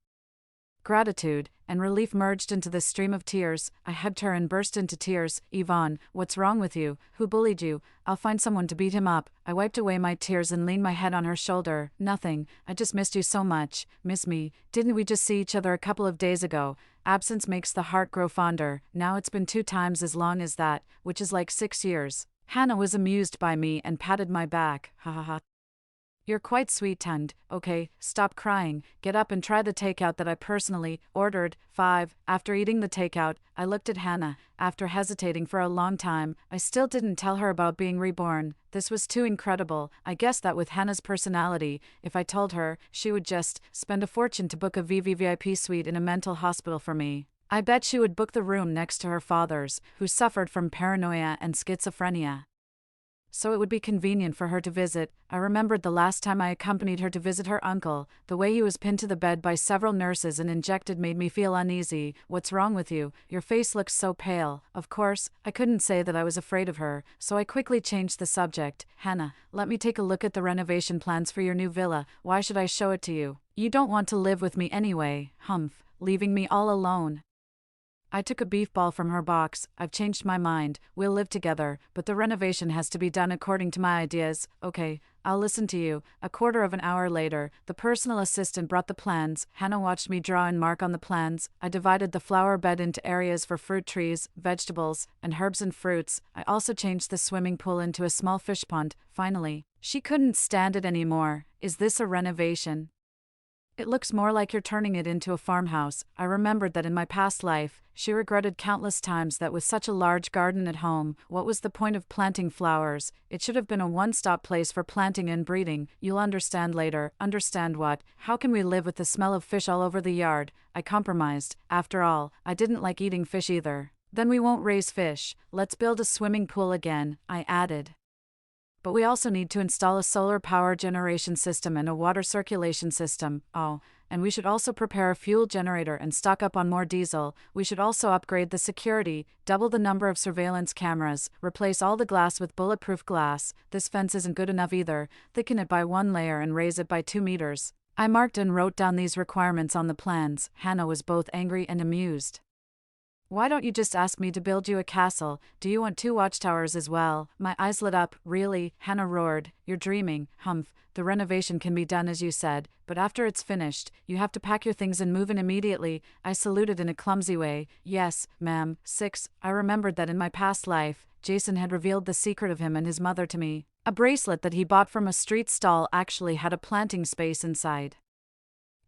gratitude, and relief merged into this stream of tears. I hugged her and burst into tears. Yvonne, what's wrong with you? Who bullied you? I'll find someone to beat him up. I wiped away my tears and leaned my head on her shoulder. Nothing. I just missed you so much. Miss me? Didn't we just see each other a couple of days ago? Absence makes the heart grow fonder. Now it's been 2 times as long as that, which is like 6 years. Hannah was amused by me and patted my back. Ha ha ha. You're quite sweet-tongued. Okay, stop crying. Get up and try the takeout that I personally ordered. 5. After eating the takeout, I looked at Hannah. After hesitating for a long time, I still didn't tell her about being reborn. This was too incredible. I guessed that with Hannah's personality, if I told her, she would just spend a fortune to book a VVVIP suite in a mental hospital for me. I bet she would book the room next to her father's, who suffered from paranoia and schizophrenia. So it would be convenient for her to visit. I remembered the last time I accompanied her to visit her uncle. The way he was pinned to the bed by several nurses and injected made me feel uneasy. What's wrong with you? Your face looks so pale. Of course, I couldn't say that I was afraid of her, so I quickly changed the subject. Hannah, let me take a look at the renovation plans for your new villa. Why should I show it to you? You don't want to live with me anyway. Humph, leaving me all alone. I took a beef ball from her box. I've changed my mind. We'll live together, but the renovation has to be done according to my ideas. Okay, I'll listen to you. A quarter of an hour later, the personal assistant brought the plans. Hannah watched me draw and mark on the plans. I divided the flower bed into areas for fruit trees, vegetables, and herbs and fruits. I also changed the swimming pool into a small fish pond. Finally, she couldn't stand it anymore. Is this a renovation? It looks more like you're turning it into a farmhouse. I remembered that in my past life, she regretted countless times that with such a large garden at home, what was the point of planting flowers? It should have been a one-stop place for planting and breeding. You'll understand later. Understand what? How can we live with the smell of fish all over the yard? I compromised. After all, I didn't like eating fish either. Then we won't raise fish. Let's build a swimming pool again, I added. But we also need to install a solar power generation system and a water circulation system. Oh, and we should also prepare a fuel generator and stock up on more diesel. We should also upgrade the security, double the number of surveillance cameras, replace all the glass with bulletproof glass. This fence isn't good enough either. Thicken it by 1 layer and raise it by 2 meters. I marked and wrote down these requirements on the plans. Hannah was both angry and amused. Why don't you just ask me to build you a castle? Do you want 2 watchtowers as well? My eyes lit up. Really? Hannah roared. You're dreaming. Humph. The renovation can be done as you said, but after it's finished, you have to pack your things and move in immediately. I saluted in a clumsy way. Yes, ma'am. 6. I remembered that in my past life, Jason had revealed the secret of him and his mother to me. A bracelet that he bought from a street stall actually had a planting space inside.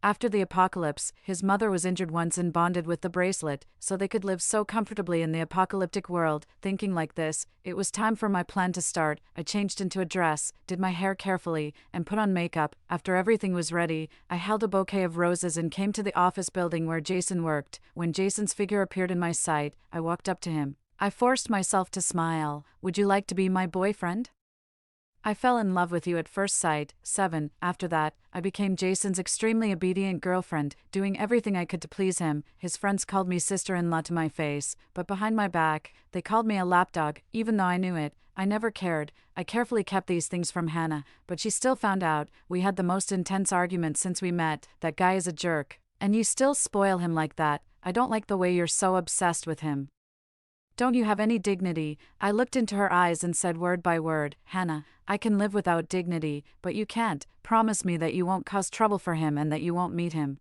After the apocalypse, his mother was injured once and bonded with the bracelet, so they could live so comfortably in the apocalyptic world. Thinking like this, it was time for my plan to start. I changed into a dress, did my hair carefully, and put on makeup. After everything was ready, I held a bouquet of roses and came to the office building where Jason worked. When Jason's figure appeared in my sight, I walked up to him. I forced myself to smile. Would you like to be my boyfriend? I fell in love with you at first sight. 7. After that, I became Jason's extremely obedient girlfriend, doing everything I could to please him. His friends called me sister-in-law to my face, but behind my back, they called me a lapdog. Even though I knew it, I never cared. I carefully kept these things from Hannah, but she still found out. We had the most intense argument since we met. That guy is a jerk. And you still spoil him like that. I don't like the way you're so obsessed with him. Don't you have any dignity? I looked into her eyes and said word by word, Hannah, I can live without dignity, but you can't. Promise me that you won't cause trouble for him and that you won't meet him.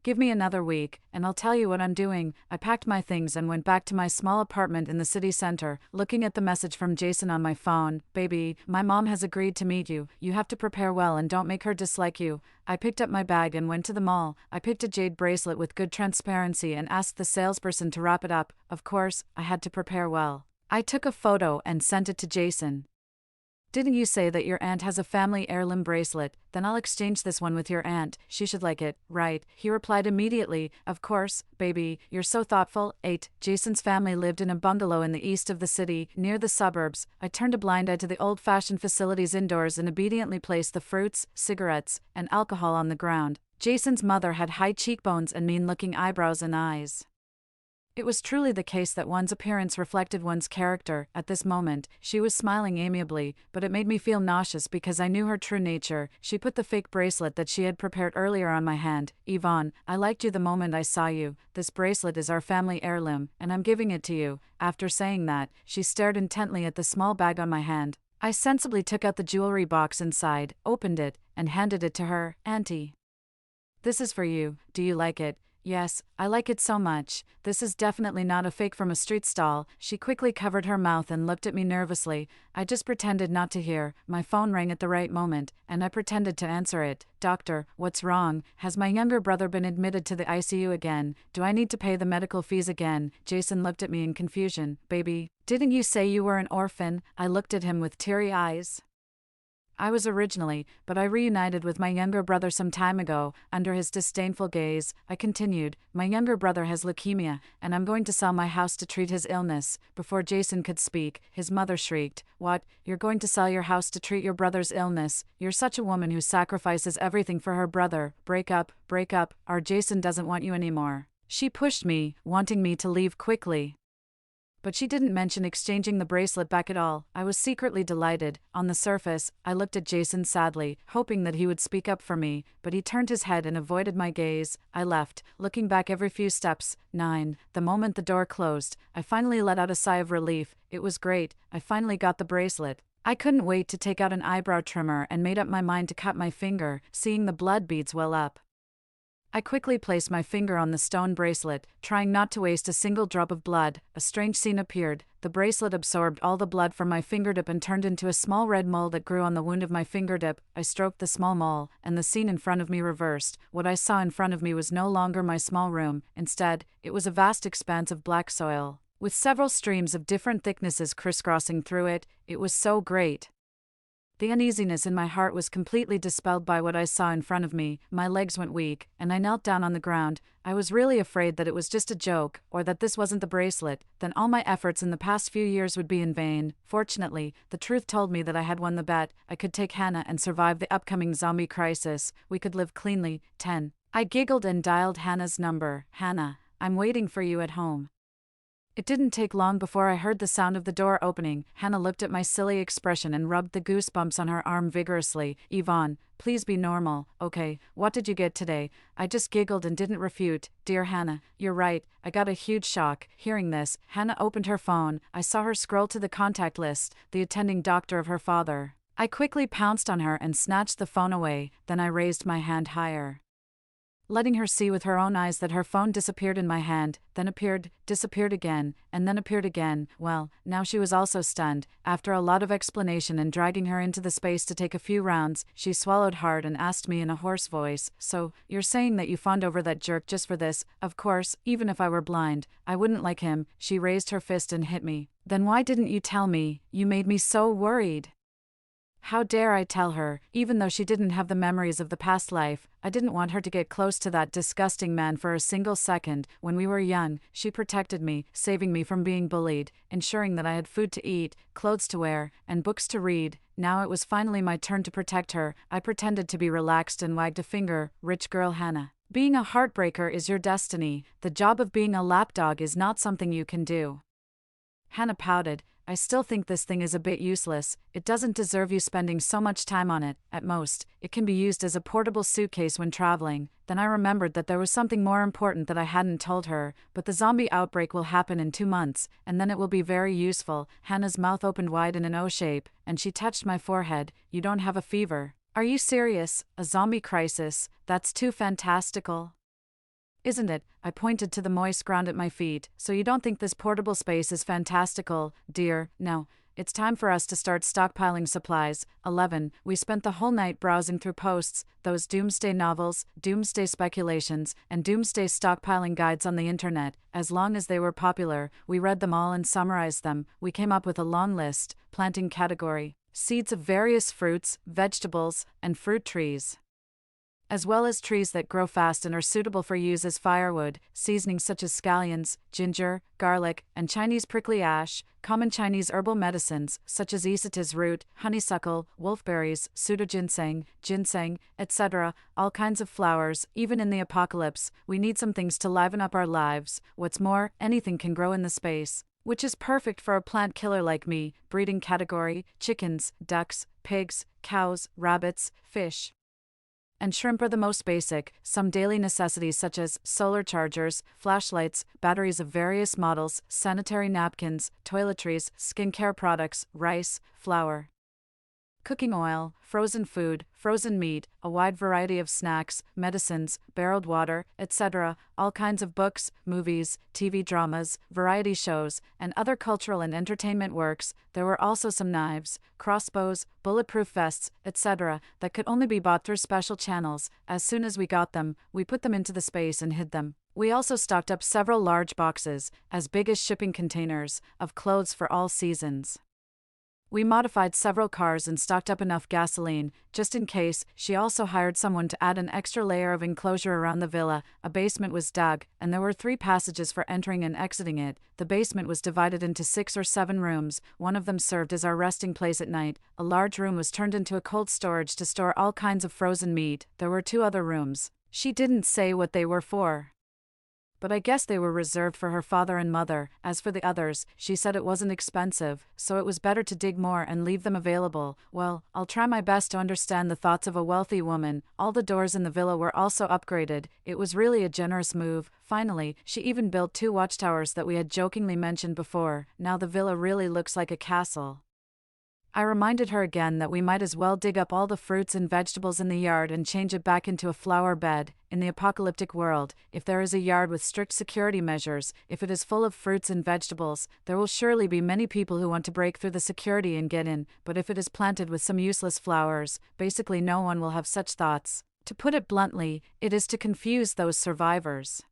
Give me another week, and I'll tell you what I'm doing. I packed my things and went back to my small apartment in the city center, looking at the message from Jason on my phone. Baby, my mom has agreed to meet you. You have to prepare well and don't make her dislike you. I picked up my bag and went to the mall. I picked a jade bracelet with good transparency and asked the salesperson to wrap it up. Of course, I had to prepare well. I took a photo and sent it to Jason. Didn't you say that your aunt has a family heirloom bracelet? Then I'll exchange this one with your aunt. She should like it, right? He replied immediately, of course, baby, you're so thoughtful. 8. Jason's family lived in a bungalow in the east of the city, near the suburbs. I turned a blind eye to the old-fashioned facilities indoors and obediently placed the fruits, cigarettes, and alcohol on the ground. Jason's mother had high cheekbones and mean-looking eyebrows and eyes. It was truly the case that one's appearance reflected one's character. At this moment, she was smiling amiably, but it made me feel nauseous because I knew her true nature. She put the fake bracelet that she had prepared earlier on my hand. Yvonne, I liked you the moment I saw you. This bracelet is our family heirloom, and I'm giving it to you. After saying that, she stared intently at the small bag on my hand. I sensibly took out the jewelry box inside, opened it, and handed it to her. Auntie, this is for you. Do you like it? Yes, I like it so much. This is definitely not a fake from a street stall. She quickly covered her mouth and looked at me nervously. I just pretended not to hear. My phone rang at the right moment, and I pretended to answer it. Doctor, what's wrong? Has my younger brother been admitted to the ICU again? Do I need to pay the medical fees again? Jason looked at me in confusion. Baby, didn't you say you were an orphan? I looked at him with teary eyes. I was originally, but I reunited with my younger brother some time ago. Under his disdainful gaze, I continued, my younger brother has leukemia, and I'm going to sell my house to treat his illness. Before Jason could speak, his mother shrieked, What? You're going to sell your house to treat your brother's illness? You're such a woman who sacrifices everything for her brother. Break up, our Jason doesn't want you anymore. She pushed me, wanting me to leave quickly. But she didn't mention exchanging the bracelet back at all. I was secretly delighted. On the surface, I looked at Jason sadly, hoping that he would speak up for me, but he turned his head and avoided my gaze. I left, looking back every few steps. 9. The moment the door closed, I finally let out a sigh of relief. It was great. I finally got the bracelet. I couldn't wait to take out an eyebrow trimmer and made up my mind to cut my finger, seeing the blood beads well up. I quickly placed my finger on the stone bracelet, trying not to waste a single drop of blood. A strange scene appeared. The bracelet absorbed all the blood from my fingertip and turned into a small red mole that grew on the wound of my fingertip. I stroked the small mole, and the scene in front of me reversed. What I saw in front of me was no longer my small room. Instead, it was a vast expanse of black soil, with several streams of different thicknesses crisscrossing through it. It was so great. The uneasiness in my heart was completely dispelled by what I saw in front of me. My legs went weak, and I knelt down on the ground. I was really afraid that it was just a joke, or that this wasn't the bracelet. Then all my efforts in the past few years would be in vain. Fortunately, the truth told me that I had won the bet. I could take Hannah and survive the upcoming zombie crisis. We could live cleanly. 10. I giggled and dialed Hannah's number. "Hannah, I'm waiting for you at home." It didn't take long before I heard the sound of the door opening. Hannah looked at my silly expression and rubbed the goosebumps on her arm vigorously. "Yvonne, please be normal, okay? What did you get today?" I just giggled and didn't refute. "Dear Hannah, you're right, I got a huge shock." Hearing this, Hannah opened her phone. I saw her scroll to the contact list, the attending doctor of her father. I quickly pounced on her and snatched the phone away, then I raised my hand higher, letting her see with her own eyes that her phone disappeared in my hand, then appeared, disappeared again, and then appeared again. Well, now she was also stunned. After a lot of explanation and dragging her into the space to take a few rounds, she swallowed hard and asked me in a hoarse voice, "So, you're saying that you fawned over that jerk just for this?" Of course, even if I were blind, I wouldn't like him. She raised her fist and hit me. "Then why didn't you tell me? You made me so worried." How dare I tell her, even though she didn't have the memories of the past life. I didn't want her to get close to that disgusting man for a single second. When we were young, she protected me, saving me from being bullied, ensuring that I had food to eat, clothes to wear, and books to read. Now it was finally my turn to protect her. I pretended to be relaxed and wagged a finger. "Rich girl Hannah, being a heartbreaker is your destiny. The job of being a lapdog is not something you can do." Hannah pouted. "I still think this thing is a bit useless. It doesn't deserve you spending so much time on it. At most, it can be used as a portable suitcase when traveling." Then I remembered that there was something more important that I hadn't told her. "But the zombie outbreak will happen in 2 months, and then it will be very useful." Hannah's mouth opened wide in an O shape, and she touched my forehead. "You don't have a fever? Are you serious? A zombie crisis? That's too fantastical, isn't it?" I pointed to the moist ground at my feet. "So you don't think this portable space is fantastical, dear? No. It's time for us to start stockpiling supplies." 11. We spent the whole night browsing through posts, those doomsday novels, doomsday speculations, and doomsday stockpiling guides on the internet. As long as they were popular, we read them all and summarized them. We came up with a long list. Planting category: seeds of various fruits, vegetables, and fruit trees, as well as trees that grow fast and are suitable for use as firewood. Seasonings such as scallions, ginger, garlic, and Chinese prickly ash. Common Chinese herbal medicines such as isatis root, honeysuckle, wolfberries, pseudoginseng, ginseng, etc. All kinds of flowers. Even in the apocalypse, we need some things to liven up our lives. What's more, anything can grow in the space, which is perfect for a plant killer like me. Breeding category: chickens, ducks, pigs, cows, rabbits, fish, and shrimp are the most basic. Some daily necessities such as solar chargers, flashlights, batteries of various models, sanitary napkins, toiletries, skincare products, rice, flour, cooking oil, frozen food, frozen meat, a wide variety of snacks, medicines, barreled water, etc., all kinds of books, movies, TV dramas, variety shows, and other cultural and entertainment works. There were also some knives, crossbows, bulletproof vests, etc., that could only be bought through special channels. As soon as we got them, we put them into the space and hid them. We also stocked up several large boxes, as big as shipping containers, of clothes for all seasons. We modified several cars and stocked up enough gasoline, just in case. She also hired someone to add an extra layer of enclosure around the villa. A basement was dug, and there were 3 passages for entering and exiting it. The basement was divided into 6 or 7 rooms. One of them served as our resting place at night. A large room was turned into a cold storage to store all kinds of frozen meat. There were 2 other rooms. She didn't say what they were for, But I guess they were reserved for her father and mother. As for the others, she said it wasn't expensive, so it was better to dig more and leave them available. Well, I'll try my best to understand the thoughts of a wealthy woman. All the doors in the villa were also upgraded. It was really a generous move. Finally, she even built 2 watchtowers that we had jokingly mentioned before. Now the villa really looks like a castle. I reminded her again that we might as well dig up all the fruits and vegetables in the yard and change it back into a flower bed. In the apocalyptic world, if there is a yard with strict security measures, if it is full of fruits and vegetables, there will surely be many people who want to break through the security and get in, but if it is planted with some useless flowers, basically no one will have such thoughts. To put it bluntly, it is to confuse those survivors.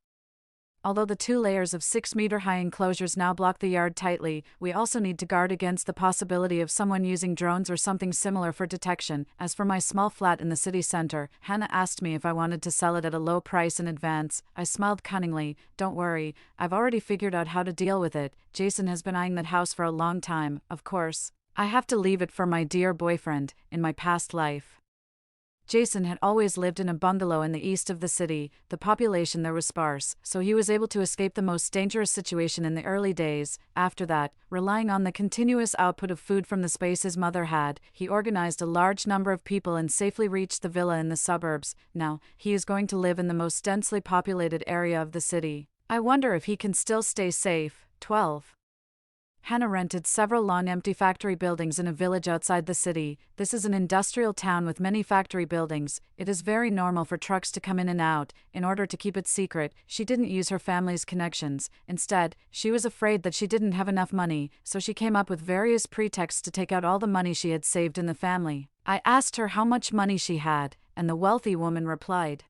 Although the 2 layers of 6-meter-high enclosures now block the yard tightly, we also need to guard against the possibility of someone using drones or something similar for detection. As for my small flat in the city center, Hannah asked me if I wanted to sell it at a low price in advance. I smiled cunningly. Don't worry, I've already figured out how to deal with it. Jason has been eyeing that house for a long time, of course. I have to leave it for my dear boyfriend. In my past life, Jason had always lived in a bungalow in the east of the city. The population there was sparse, so he was able to escape the most dangerous situation in the early days. After that, relying on the continuous output of food from the space his mother had, he organized a large number of people and safely reached the villa in the suburbs. Now, he is going to live in the most densely populated area of the city. I wonder if he can still stay safe. 12. Hannah rented several long-empty factory buildings in a village outside the city. This is an industrial town with many factory buildings. It is very normal for trucks to come in and out. In order to keep it secret, she didn't use her family's connections. Instead, she was afraid that she didn't have enough money, so she came up with various pretexts to take out all the money she had saved in the family. I asked her how much money she had, and the wealthy woman replied,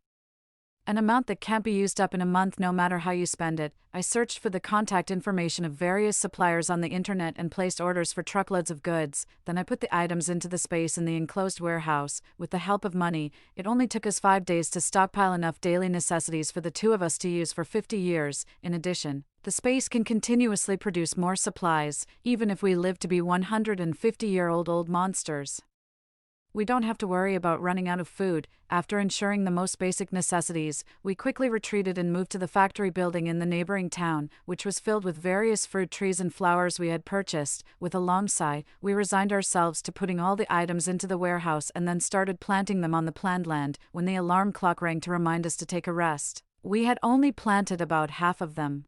"An amount that can't be used up in a month no matter how you spend it." I searched for the contact information of various suppliers on the internet and placed orders for truckloads of goods. Then I put the items into the space in the enclosed warehouse. With the help of money, it only took us 5 days to stockpile enough daily necessities for the 2 of us to use for 50 years. In addition, the space can continuously produce more supplies, even if we live to be 150-year-old old monsters. We don't have to worry about running out of food. After ensuring the most basic necessities, we quickly retreated and moved to the factory building in the neighboring town, which was filled with various fruit trees and flowers we had purchased. With a long sigh, we resigned ourselves to putting all the items into the warehouse and then started planting them on the planned land. When the alarm clock rang to remind us to take a rest, we had only planted about half of them.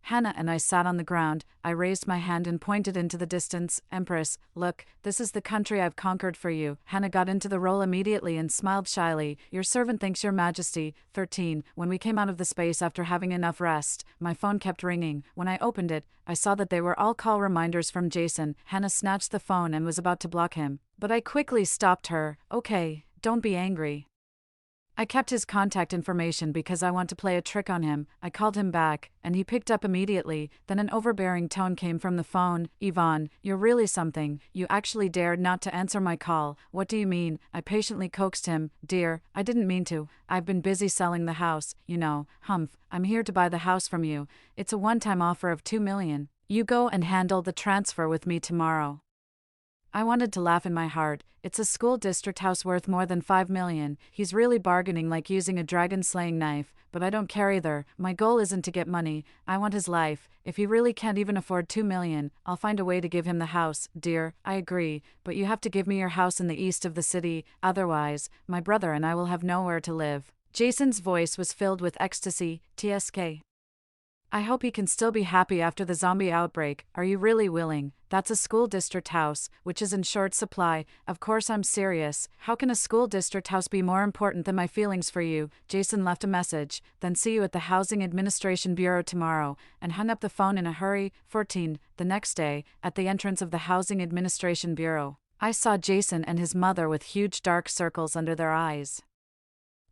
Hannah and I sat on the ground. I raised my hand and pointed into the distance. "Empress, look, this is the country I've conquered for you." Hannah got into the role immediately and smiled shyly. "Your servant thanks your majesty." 13. When we came out of the space after having enough rest, my phone kept ringing. When I opened it, I saw that they were all call reminders from Jason. Hannah snatched the phone and was about to block him, but I quickly stopped her. "Okay, don't be angry. I kept his contact information because I want to play a trick on him." I called him back, and he picked up immediately. Then an overbearing tone came from the phone. "Yvonne, you're really something. You actually dared not to answer my call." "What do you mean?" I patiently coaxed him. "Dear, I didn't mean to. I've been busy selling the house, you know. Humph, I'm here to buy the house from you. It's a one-time offer of $2 million. You go and handle the transfer with me tomorrow." I wanted to laugh in my heart. It's a school district house worth more than $5 million. He's really bargaining like using a dragon-slaying knife, but I don't care either. My goal isn't to get money. I want his life. If he really can't even afford $2 million, I'll find a way to give him the house. "Dear, I agree, but you have to give me your house in the east of the city. Otherwise, my brother and I will have nowhere to live." Jason's voice was filled with ecstasy. "TSK. I hope he can still be happy after the zombie outbreak. Are you really willing? That's a school district house, which is in short supply." "Of course I'm serious. How can a school district house be more important than my feelings for you?" Jason left a message. "Then see you at the Housing Administration Bureau tomorrow," and hung up the phone in a hurry. 14. The next day, at the entrance of the Housing Administration Bureau, I saw Jason and his mother with huge dark circles under their eyes.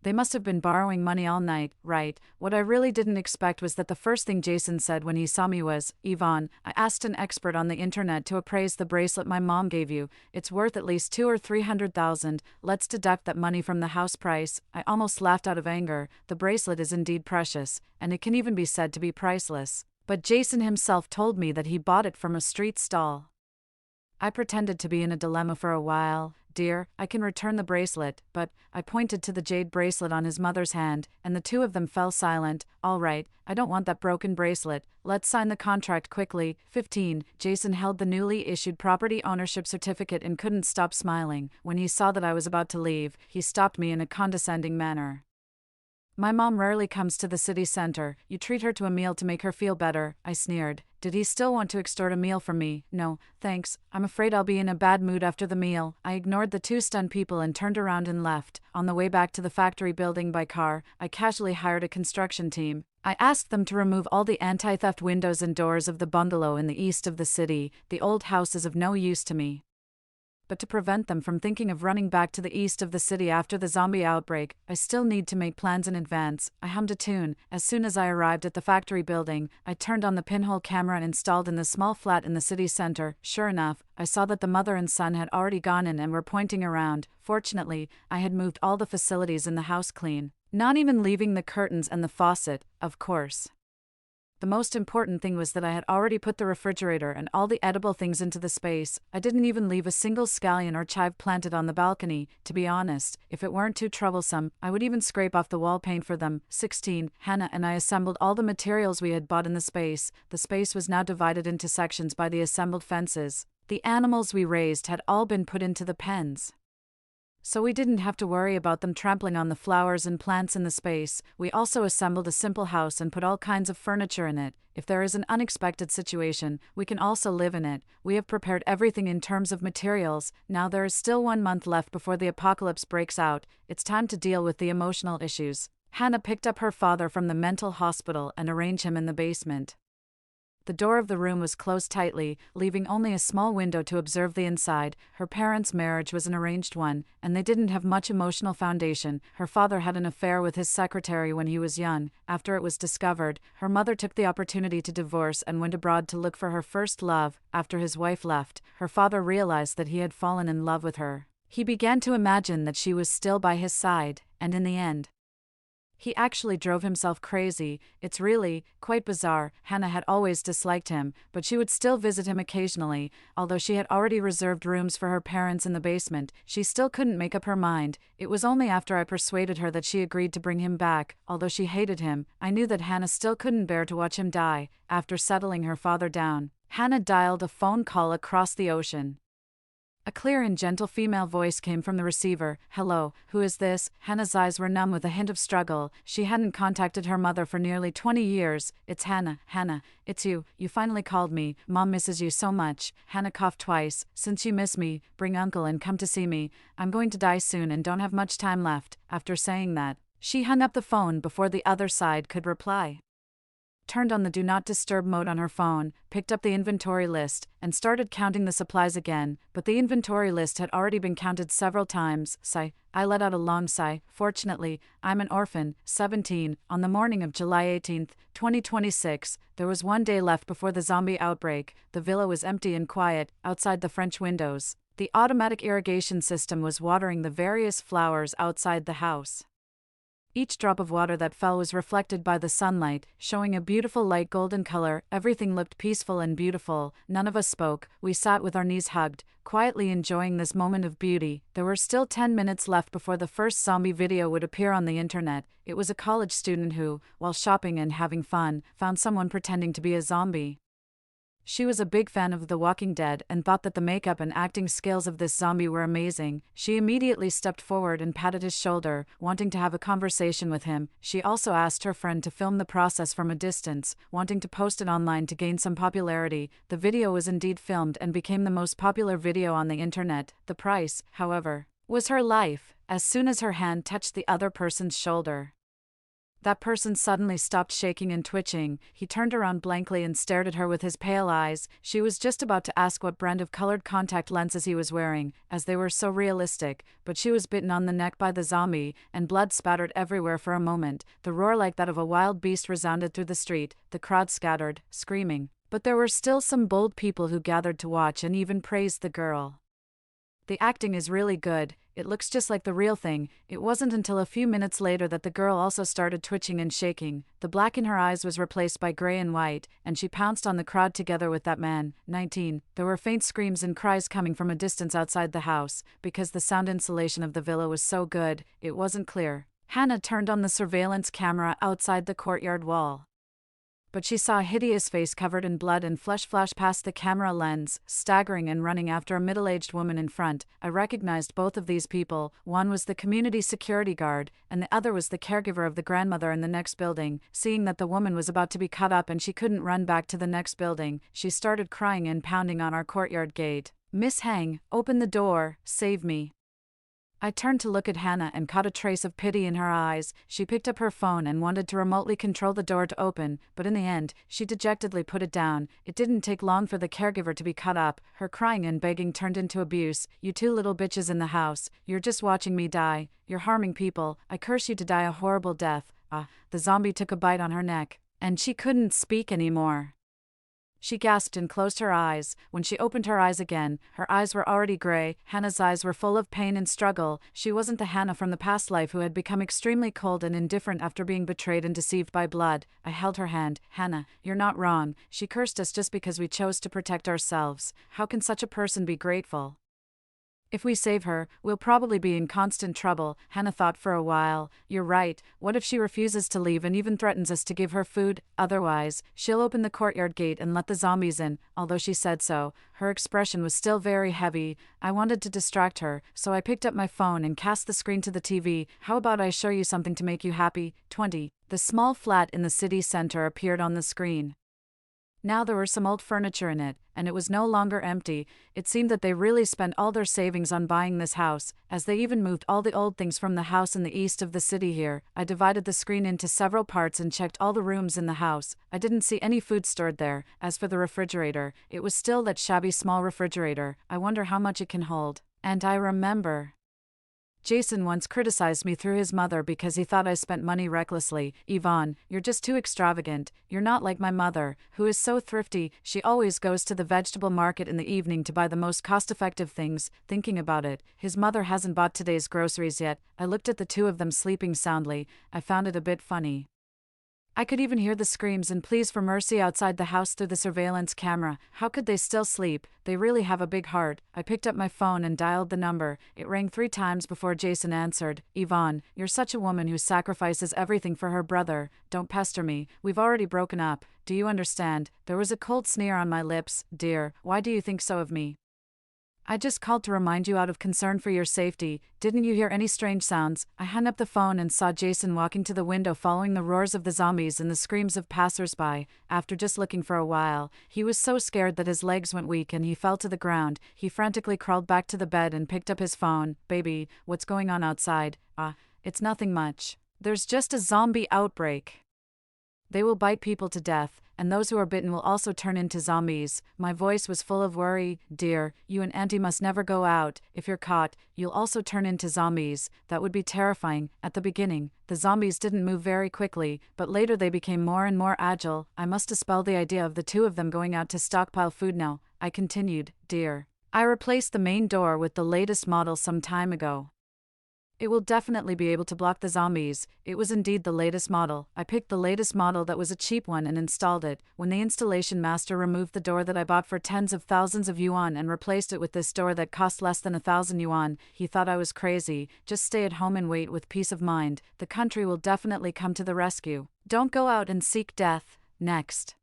They must have been borrowing money all night, right? What I really didn't expect was that the first thing Jason said when he saw me was, "Yvonne, I asked an expert on the internet to appraise the bracelet my mom gave you. It's worth at least $200,000 or $300,000. Let's deduct that money from the house price." I almost laughed out of anger. The bracelet is indeed precious, and it can even be said to be priceless. But Jason himself told me that he bought it from a street stall. I pretended to be in a dilemma for a while. "Dear, I can return the bracelet, but," I pointed to the jade bracelet on his mother's hand, and the two of them fell silent. "All right, I don't want that broken bracelet. Let's sign the contract quickly." 15. Jason held the newly issued property ownership certificate and couldn't stop smiling. When he saw that I was about to leave, he stopped me in a condescending manner. "My mom rarely comes to the city center. You treat her to a meal to make her feel better," I sneered. Did he still want to extort a meal from me? "No, thanks. I'm afraid I'll be in a bad mood after the meal." I ignored the two stunned people and turned around and left. On the way back to the factory building by car, I casually hired a construction team. I asked them to remove all the anti-theft windows and doors of the bungalow in the east of the city. The old house is of no use to me. But to prevent them from thinking of running back to the east of the city after the zombie outbreak, I still need to make plans in advance. I hummed a tune. As soon as I arrived at the factory building, I turned on the pinhole camera and installed in the small flat in the city center. Sure enough, I saw that the mother and son had already gone in and were pointing around. Fortunately, I had moved all the facilities in the house clean, not even leaving the curtains and the faucet, of course. The most important thing was that I had already put the refrigerator and all the edible things into the space. I didn't even leave a single scallion or chive planted on the balcony. To be honest, if it weren't too troublesome, I would even scrape off the wall paint for them. 16. Hannah and I assembled all the materials we had bought in the space. The space was now divided into sections by the assembled fences. The animals we raised had all been put into the pens, so we didn't have to worry about them trampling on the flowers and plants in the space. We also assembled a simple house and put all kinds of furniture in it. If there is an unexpected situation, we can also live in it. We have prepared everything in terms of materials. Now there is still 1 month left before the apocalypse breaks out. It's time to deal with the emotional issues. Hannah picked up her father from the mental hospital and arranged him in the basement. The door of the room was closed tightly, leaving only a small window to observe the inside. Her parents' marriage was an arranged one, and they didn't have much emotional foundation. Her father had an affair with his secretary when he was young. After it was discovered, her mother took the opportunity to divorce and went abroad to look for her first love. After his wife left, her father realized that he had fallen in love with her. He began to imagine that she was still by his side, and in the end, he actually drove himself crazy. It's really quite bizarre. Hannah had always disliked him, but she would still visit him occasionally. Although she had already reserved rooms for her parents in the basement, she still couldn't make up her mind. It was only after I persuaded her that she agreed to bring him back. Although she hated him, I knew that Hannah still couldn't bear to watch him die. After settling her father down, Hannah dialed a phone call across the ocean. A clear and gentle female voice came from the receiver. "Hello, who is this?" Hannah's eyes were numb with a hint of struggle. She hadn't contacted her mother for nearly 20 years. "It's Hannah. Hannah, it's you. You finally called me. Mom misses you so much." Hannah coughed twice. "Since you miss me, bring Uncle and come to see me. I'm going to die soon and don't have much time left." After saying that, she hung up the phone before the other side could reply. Turned on the Do Not Disturb mode on her phone, picked up the inventory list, and started counting the supplies again, but the inventory list had already been counted several times. Sigh. I let out a long sigh. Fortunately, I'm an orphan. 17. On the morning of July 18, 2026, there was 1 day left before the zombie outbreak. The villa was empty and quiet, outside the French windows. The automatic irrigation system was watering the various flowers outside the house. Each drop of water that fell was reflected by the sunlight, showing a beautiful light golden color. Everything looked peaceful and beautiful. None of us spoke. We sat with our knees hugged, quietly enjoying this moment of beauty. There were still 10 minutes left before the first zombie video would appear on the internet. It was a college student who, while shopping and having fun, found someone pretending to be a zombie. She was a big fan of The Walking Dead and thought that the makeup and acting skills of this zombie were amazing. She immediately stepped forward and patted his shoulder, wanting to have a conversation with him. She also asked her friend to film the process from a distance, wanting to post it online to gain some popularity. The video was indeed filmed and became the most popular video on the internet. The price, however, was her life. As soon as her hand touched the other person's shoulder, that person suddenly stopped shaking and twitching. He turned around blankly and stared at her with his pale eyes. She was just about to ask what brand of colored contact lenses he was wearing, as they were so realistic, but she was bitten on the neck by the zombie, and blood spattered everywhere for a moment. The roar like that of a wild beast resounded through the street. The crowd scattered, screaming. But there were still some bold people who gathered to watch and even praised the girl. The acting is really good. It looks just like the real thing. It wasn't until a few minutes later that the girl also started twitching and shaking. The black in her eyes was replaced by gray and white, and she pounced on the crowd together with that man. 19. There were faint screams and cries coming from a distance outside the house. Because the sound insulation of the villa was so good, it wasn't clear. Hannah turned on the surveillance camera outside the courtyard wall. But she saw a hideous face covered in blood and flesh flash past the camera lens, staggering and running after a middle-aged woman in front. I recognized both of these people. One was the community security guard, and the other was the caregiver of the grandmother in the next building. Seeing that the woman was about to be cut up and she couldn't run back to the next building, she started crying and pounding on our courtyard gate. "Miss Hang, open the door, save me." I turned to look at Hannah and caught a trace of pity in her eyes. She picked up her phone and wanted to remotely control the door to open, but in the end, she dejectedly put it down. It didn't take long for the caregiver to be cut up. Her crying and begging turned into abuse. "You two little bitches in the house, you're just watching me die. You're harming people. I curse you to die a horrible death." The zombie took a bite on her neck, and she couldn't speak anymore. She gasped and closed her eyes. When she opened her eyes again, her eyes were already gray. Hannah's eyes were full of pain and struggle. She wasn't the Hannah from the past life who had become extremely cold and indifferent after being betrayed and deceived by blood. I held her hand. "Hannah, you're not wrong. She cursed us just because we chose to protect ourselves. How can such a person be grateful? If we save her, we'll probably be in constant trouble." Hannah thought for a while. "You're right. What if she refuses to leave and even threatens us to give her food? Otherwise, she'll open the courtyard gate and let the zombies in." Although she said so, her expression was still very heavy. I wanted to distract her, so I picked up my phone and cast the screen to the TV. "How about I show you something to make you happy?" 20. The small flat in the city center appeared on the screen. Now there were some old furniture in it, and it was no longer empty. It seemed that they really spent all their savings on buying this house, as they even moved all the old things from the house in the east of the city here. I divided the screen into several parts and checked all the rooms in the house. I didn't see any food stored there. As for the refrigerator, it was still that shabby small refrigerator. I wonder how much it can hold. And I remember Jason once criticized me through his mother because he thought I spent money recklessly. "Yvonne, you're just too extravagant. You're not like my mother, who is so thrifty. She always goes to the vegetable market in the evening to buy the most cost-effective things." Thinking about it, his mother hasn't bought today's groceries yet. I looked at the two of them sleeping soundly. I found it a bit funny. I could even hear the screams and pleas for mercy outside the house through the surveillance camera. How could they still sleep? They really have a big heart. I picked up my phone and dialed the number. It rang 3 times before Jason answered. "Yvonne, you're such a woman who sacrifices everything for her brother. Don't pester me. We've already broken up. Do you understand?" There was a cold sneer on my lips. "Dear, why do you think so of me? I just called to remind you out of concern for your safety. Didn't you hear any strange sounds?" I hung up the phone and saw Jason walking to the window following the roars of the zombies and the screams of passers-by. After just looking for a while, he was so scared that his legs went weak and he fell to the ground. He frantically crawled back to the bed and picked up his phone. "Baby, what's going on outside?" It's nothing much. There's just a zombie outbreak. They will bite people to death, and those who are bitten will also turn into zombies." My voice was full of worry. "Dear, you and Auntie must never go out. If you're caught, you'll also turn into zombies. That would be terrifying." At the beginning, the zombies didn't move very quickly, but later they became more and more agile. I must dispel the idea of the two of them going out to stockpile food now. I continued. "Dear, I replaced the main door with the latest model some time ago. It will definitely be able to block the zombies." It was indeed the latest model. I picked the latest model that was a cheap one and installed it. When the installation master removed the door that I bought for tens of thousands of yuan and replaced it with this door that cost less than 1,000 yuan, he thought I was crazy. "Just stay at home and wait with peace of mind. The country will definitely come to the rescue. Don't go out and seek death." Next,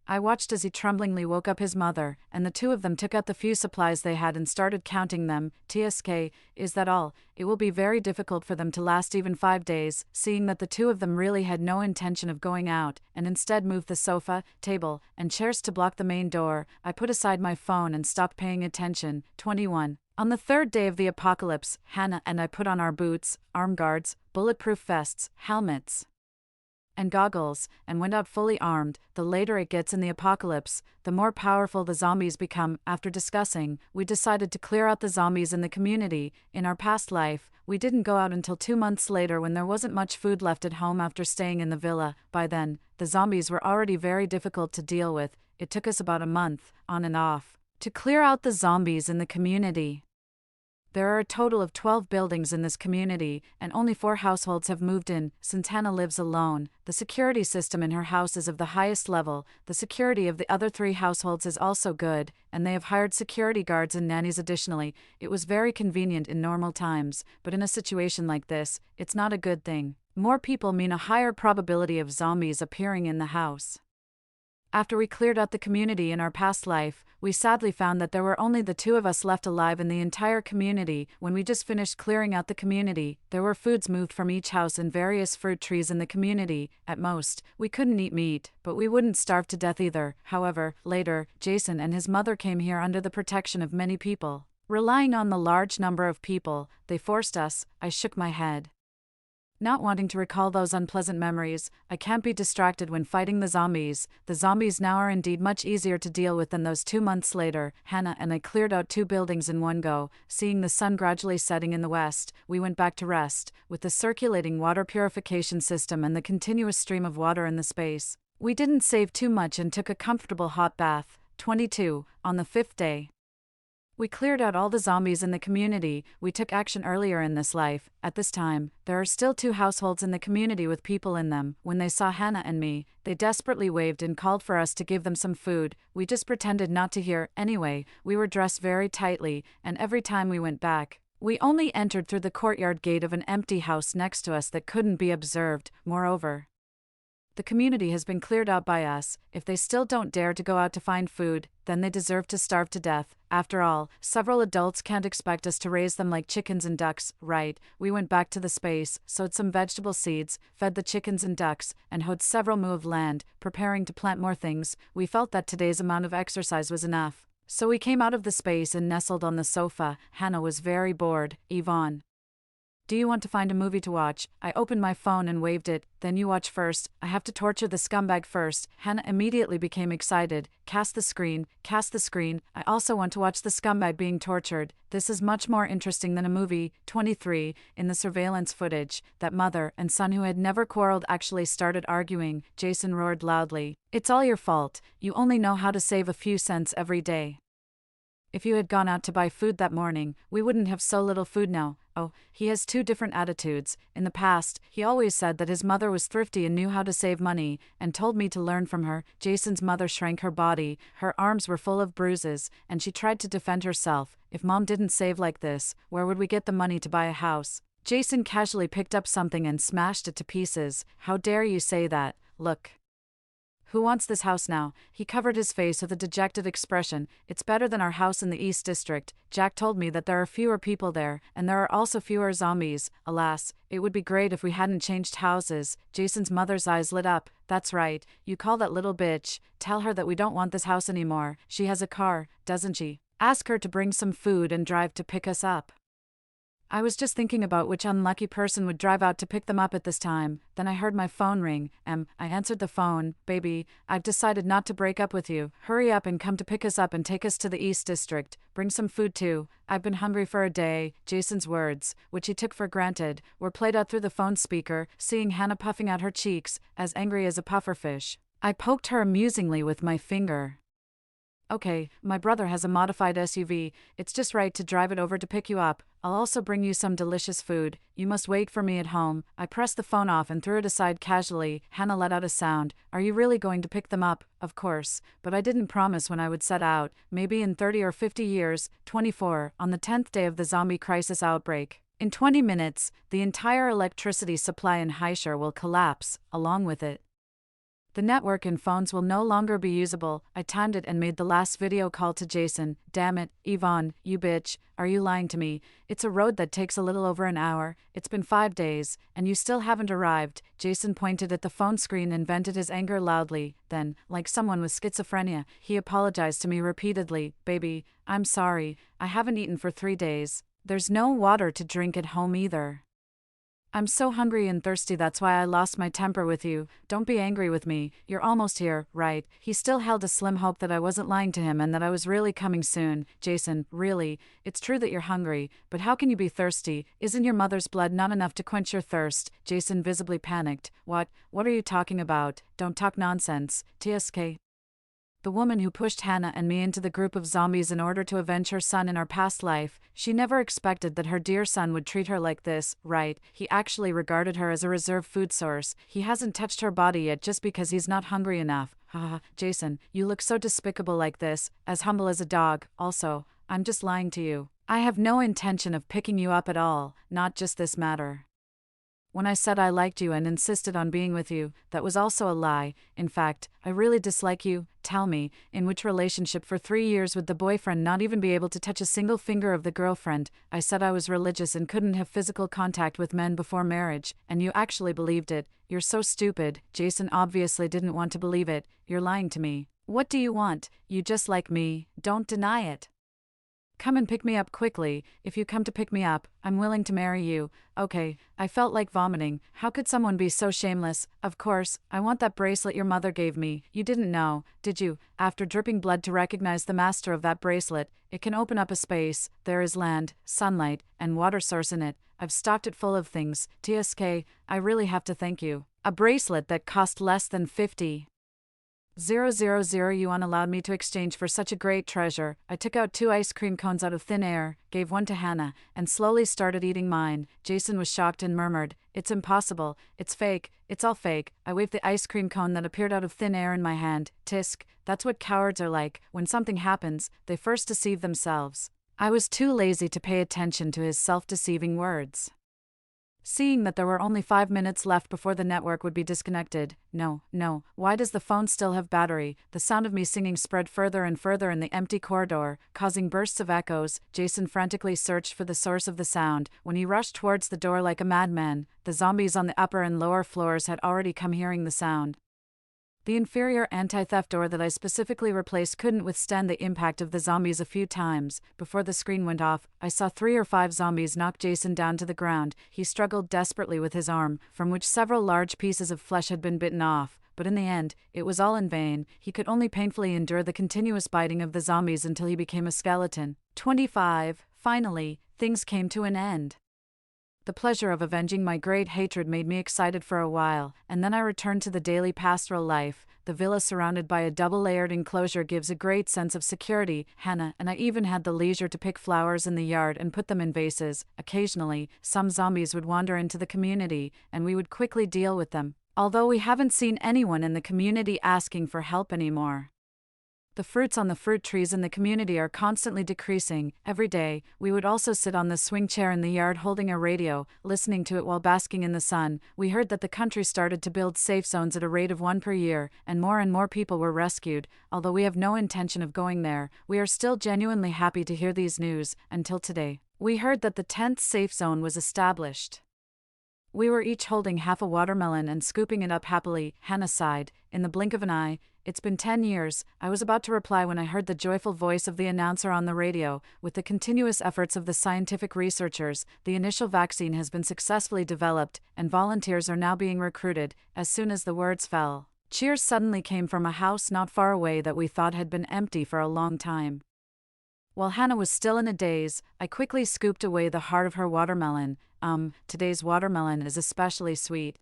I watched as he tremblingly woke up his mother, and the two of them took out the few supplies they had and started counting them. "TSK, is that all? It will be very difficult for them to last even 5 days." Seeing that the two of them really had no intention of going out, and instead moved the sofa, table, and chairs to block the main door, I put aside my phone and stopped paying attention. 21. On the 3rd day of the apocalypse, Hannah and I put on our boots, arm guards, bulletproof vests, helmets, and goggles, and went out fully armed. The later it gets in the apocalypse, the more powerful the zombies become. After discussing, we decided to clear out the zombies in the community. In our past life, we didn't go out until 2 months later when there wasn't much food left at home after staying in the villa. By then, the zombies were already very difficult to deal with. It took us about a month, on and off, to clear out the zombies in the community. There are a total of 12 buildings in this community, and only 4 households have moved in, since Hannah lives alone. The security system in her house is of the highest level. The security of the other 3 households is also good, and they have hired security guards and nannies additionally. It was very convenient in normal times, but in a situation like this, it's not a good thing. More people mean a higher probability of zombies appearing in the house. After we cleared out the community in our past life, we sadly found that there were only the 2 of us left alive in the entire community. When we just finished clearing out the community, there were foods moved from each house and various fruit trees in the community. At most, we couldn't eat meat, but we wouldn't starve to death either. However, later, Jason and his mother came here under the protection of many people. Relying on the large number of people, they forced us. I shook my head. Not wanting to recall those unpleasant memories, I can't be distracted when fighting the zombies. The zombies now are indeed much easier to deal with than those 2 months later. Hannah and I cleared out 2 buildings in one go. Seeing the sun gradually setting in the west, we went back to rest. With the circulating water purification system and the continuous stream of water in the space, we didn't save too much and took a comfortable hot bath. 22. On the 5th day, we cleared out all the zombies in the community. We took action earlier in this life. At this time, there are still 2 households in the community with people in them. When they saw Hannah and me, they desperately waved and called for us to give them some food. We just pretended not to hear. Anyway, we were dressed very tightly, and every time we went back, we only entered through the courtyard gate of an empty house next to us that couldn't be observed. Moreover, the community has been cleared out by us. If they still don't dare to go out to find food, then they deserve to starve to death. After all, several adults can't expect us to raise them like chickens and ducks, right? We went back to the space, sowed some vegetable seeds, fed the chickens and ducks, and hoed several mow of land, preparing to plant more things. We felt that today's amount of exercise was enough. So we came out of the space and nestled on the sofa. Hannah was very bored. Yvonne, do you want to find a movie to watch? I opened my phone and waved it. Then you watch first. I have to torture the scumbag first. Hannah immediately became excited. Cast the screen. I also want to watch the scumbag being tortured. This is much more interesting than a movie. 23. In the surveillance footage, that mother and son who had never quarreled actually started arguing. Jason roared loudly. It's all your fault. You only know how to save a few cents every day. If you had gone out to buy food that morning, we wouldn't have so little food now. Oh, he has 2 different attitudes. In the past, he always said that his mother was thrifty and knew how to save money, and told me to learn from her. Jason's mother shrank her body. Her arms were full of bruises, and she tried to defend herself. If Mom didn't save like this, where would we get the money to buy a house? Jason casually picked up something and smashed it to pieces. How dare you say that? Look. Who wants this house now? He covered his face with a dejected expression. It's better than our house in the East District. Jack told me that there are fewer people there, and there are also fewer zombies. Alas, it would be great if we hadn't changed houses. Jason's mother's eyes lit up. That's right. You call that little bitch. Tell her that we don't want this house anymore. She has a car, doesn't she? Ask her to bring some food and drive to pick us up. I was just thinking about which unlucky person would drive out to pick them up at this time. Then I heard my phone ring. I answered the phone. Baby, I've decided not to break up with you. Hurry up and come to pick us up and take us to the East District. Bring some food too. I've been hungry for a day. Jason's words, which he took for granted, were played out through the phone speaker. Seeing Hannah puffing out her cheeks, as angry as a pufferfish, I poked her amusingly with my finger. Okay, my brother has a modified SUV. It's just right to drive it over to pick you up. I'll also bring you some delicious food. You must wait for me at home. I pressed the phone off and threw it aside casually. Hannah let out a sound. Are you really going to pick them up? Of course. But I didn't promise when I would set out. Maybe in 30 or 50 years. 24. On the 10th day of the zombie crisis outbreak. In 20 minutes, the entire electricity supply in Haishar will collapse, along with it. The network and phones will no longer be usable. I timed it and made the last video call to Jason. Damn it, Yvonne, you bitch, are you lying to me? It's a road that takes a little over an hour. It's been 5 days, and you still haven't arrived. Jason pointed at the phone screen and vented his anger loudly. Then, like someone with schizophrenia, he apologized to me repeatedly. Baby, I'm sorry. I haven't eaten for 3 days. There's no water to drink at home either. I'm so hungry and thirsty, that's why I lost my temper with you. Don't be angry with me. You're almost here, right? He still held a slim hope that I wasn't lying to him and that I was really coming soon. Jason, really? It's true that you're hungry, but how can you be thirsty? Isn't your mother's blood not enough to quench your thirst? Jason visibly panicked. What are you talking about? Don't talk nonsense. TSK. The woman who pushed Hannah and me into the group of zombies in order to avenge her son in our past life, she never expected that her dear son would treat her like this, right? He actually regarded her as a reserve food source. He hasn't touched her body yet just because he's not hungry enough. Haha, Jason, you look so despicable like this, as humble as a dog. Also, I'm just lying to you. I have no intention of picking you up at all, not just this matter. When I said I liked you and insisted on being with you, that was also a lie. In fact, I really dislike you. Tell me, in which relationship for 3 years would the boyfriend not even be able to touch a single finger of the girlfriend? I said I was religious and couldn't have physical contact with men before marriage, and you actually believed it. You're so stupid. Jason obviously didn't want to believe it. You're lying to me. What do you want? You just like me. Don't deny it. Come and pick me up quickly. If you come to pick me up, I'm willing to marry you. Okay, I felt like vomiting. How could someone be so shameless? Of course, I want that bracelet your mother gave me. You didn't know, did you? After dripping blood to recognize the master of that bracelet, it can open up a space. There is land, sunlight, and water source in it. I've stocked it full of things. TSK, I really have to thank you. A bracelet that cost less than 50,000 yuan allowed me to exchange for such a great treasure. I took out 2 ice cream cones out of thin air, gave one to Hannah, and slowly started eating mine. Jason was shocked and murmured, "It's impossible. It's fake. It's all fake." I waved the ice cream cone that appeared out of thin air in my hand. Tisk, that's what cowards are like. When something happens, they first deceive themselves. I was too lazy to pay attention to his self-deceiving words. Seeing that there were only 5 minutes left before the network would be disconnected. No, why does the phone still have battery? The sound of me singing spread further and further in the empty corridor, causing bursts of echoes. Jason frantically searched for the source of the sound. When he rushed towards the door like a madman, the zombies on the upper and lower floors had already come hearing the sound. The inferior anti-theft door that I specifically replaced couldn't withstand the impact of the zombies a few times. Before the screen went off, I saw 3 or 5 zombies knock Jason down to the ground. He struggled desperately with his arm, from which several large pieces of flesh had been bitten off. But in the end, it was all in vain. He could only painfully endure the continuous biting of the zombies until he became a skeleton. 25. Finally, things came to an end. The pleasure of avenging my great hatred made me excited for a while, and then I returned to the daily pastoral life. The villa surrounded by a double-layered enclosure gives a great sense of security. Hannah and I even had the leisure to pick flowers in the yard and put them in vases. Occasionally, some zombies would wander into the community, and we would quickly deal with them, although we haven't seen anyone in the community asking for help anymore. The fruits on the fruit trees in the community are constantly decreasing. Every day, we would also sit on the swing chair in the yard holding a radio, listening to it while basking in the sun. We heard that the country started to build safe zones at a rate of 1 per year, and more people were rescued. Although we have no intention of going there, we are still genuinely happy to hear these news. Until today, we heard that the 10th safe zone was established. We were each holding half a watermelon and scooping it up happily. Hannah sighed. In the blink of an eye, "It's been 10 years, I was about to reply when I heard the joyful voice of the announcer on the radio. With the continuous efforts of the scientific researchers, the initial vaccine has been successfully developed, and volunteers are now being recruited." As soon as the words fell, cheers suddenly came from a house not far away that we thought had been empty for a long time. While Hannah was still in a daze, I quickly scooped away the heart of her watermelon. Today's watermelon is especially sweet.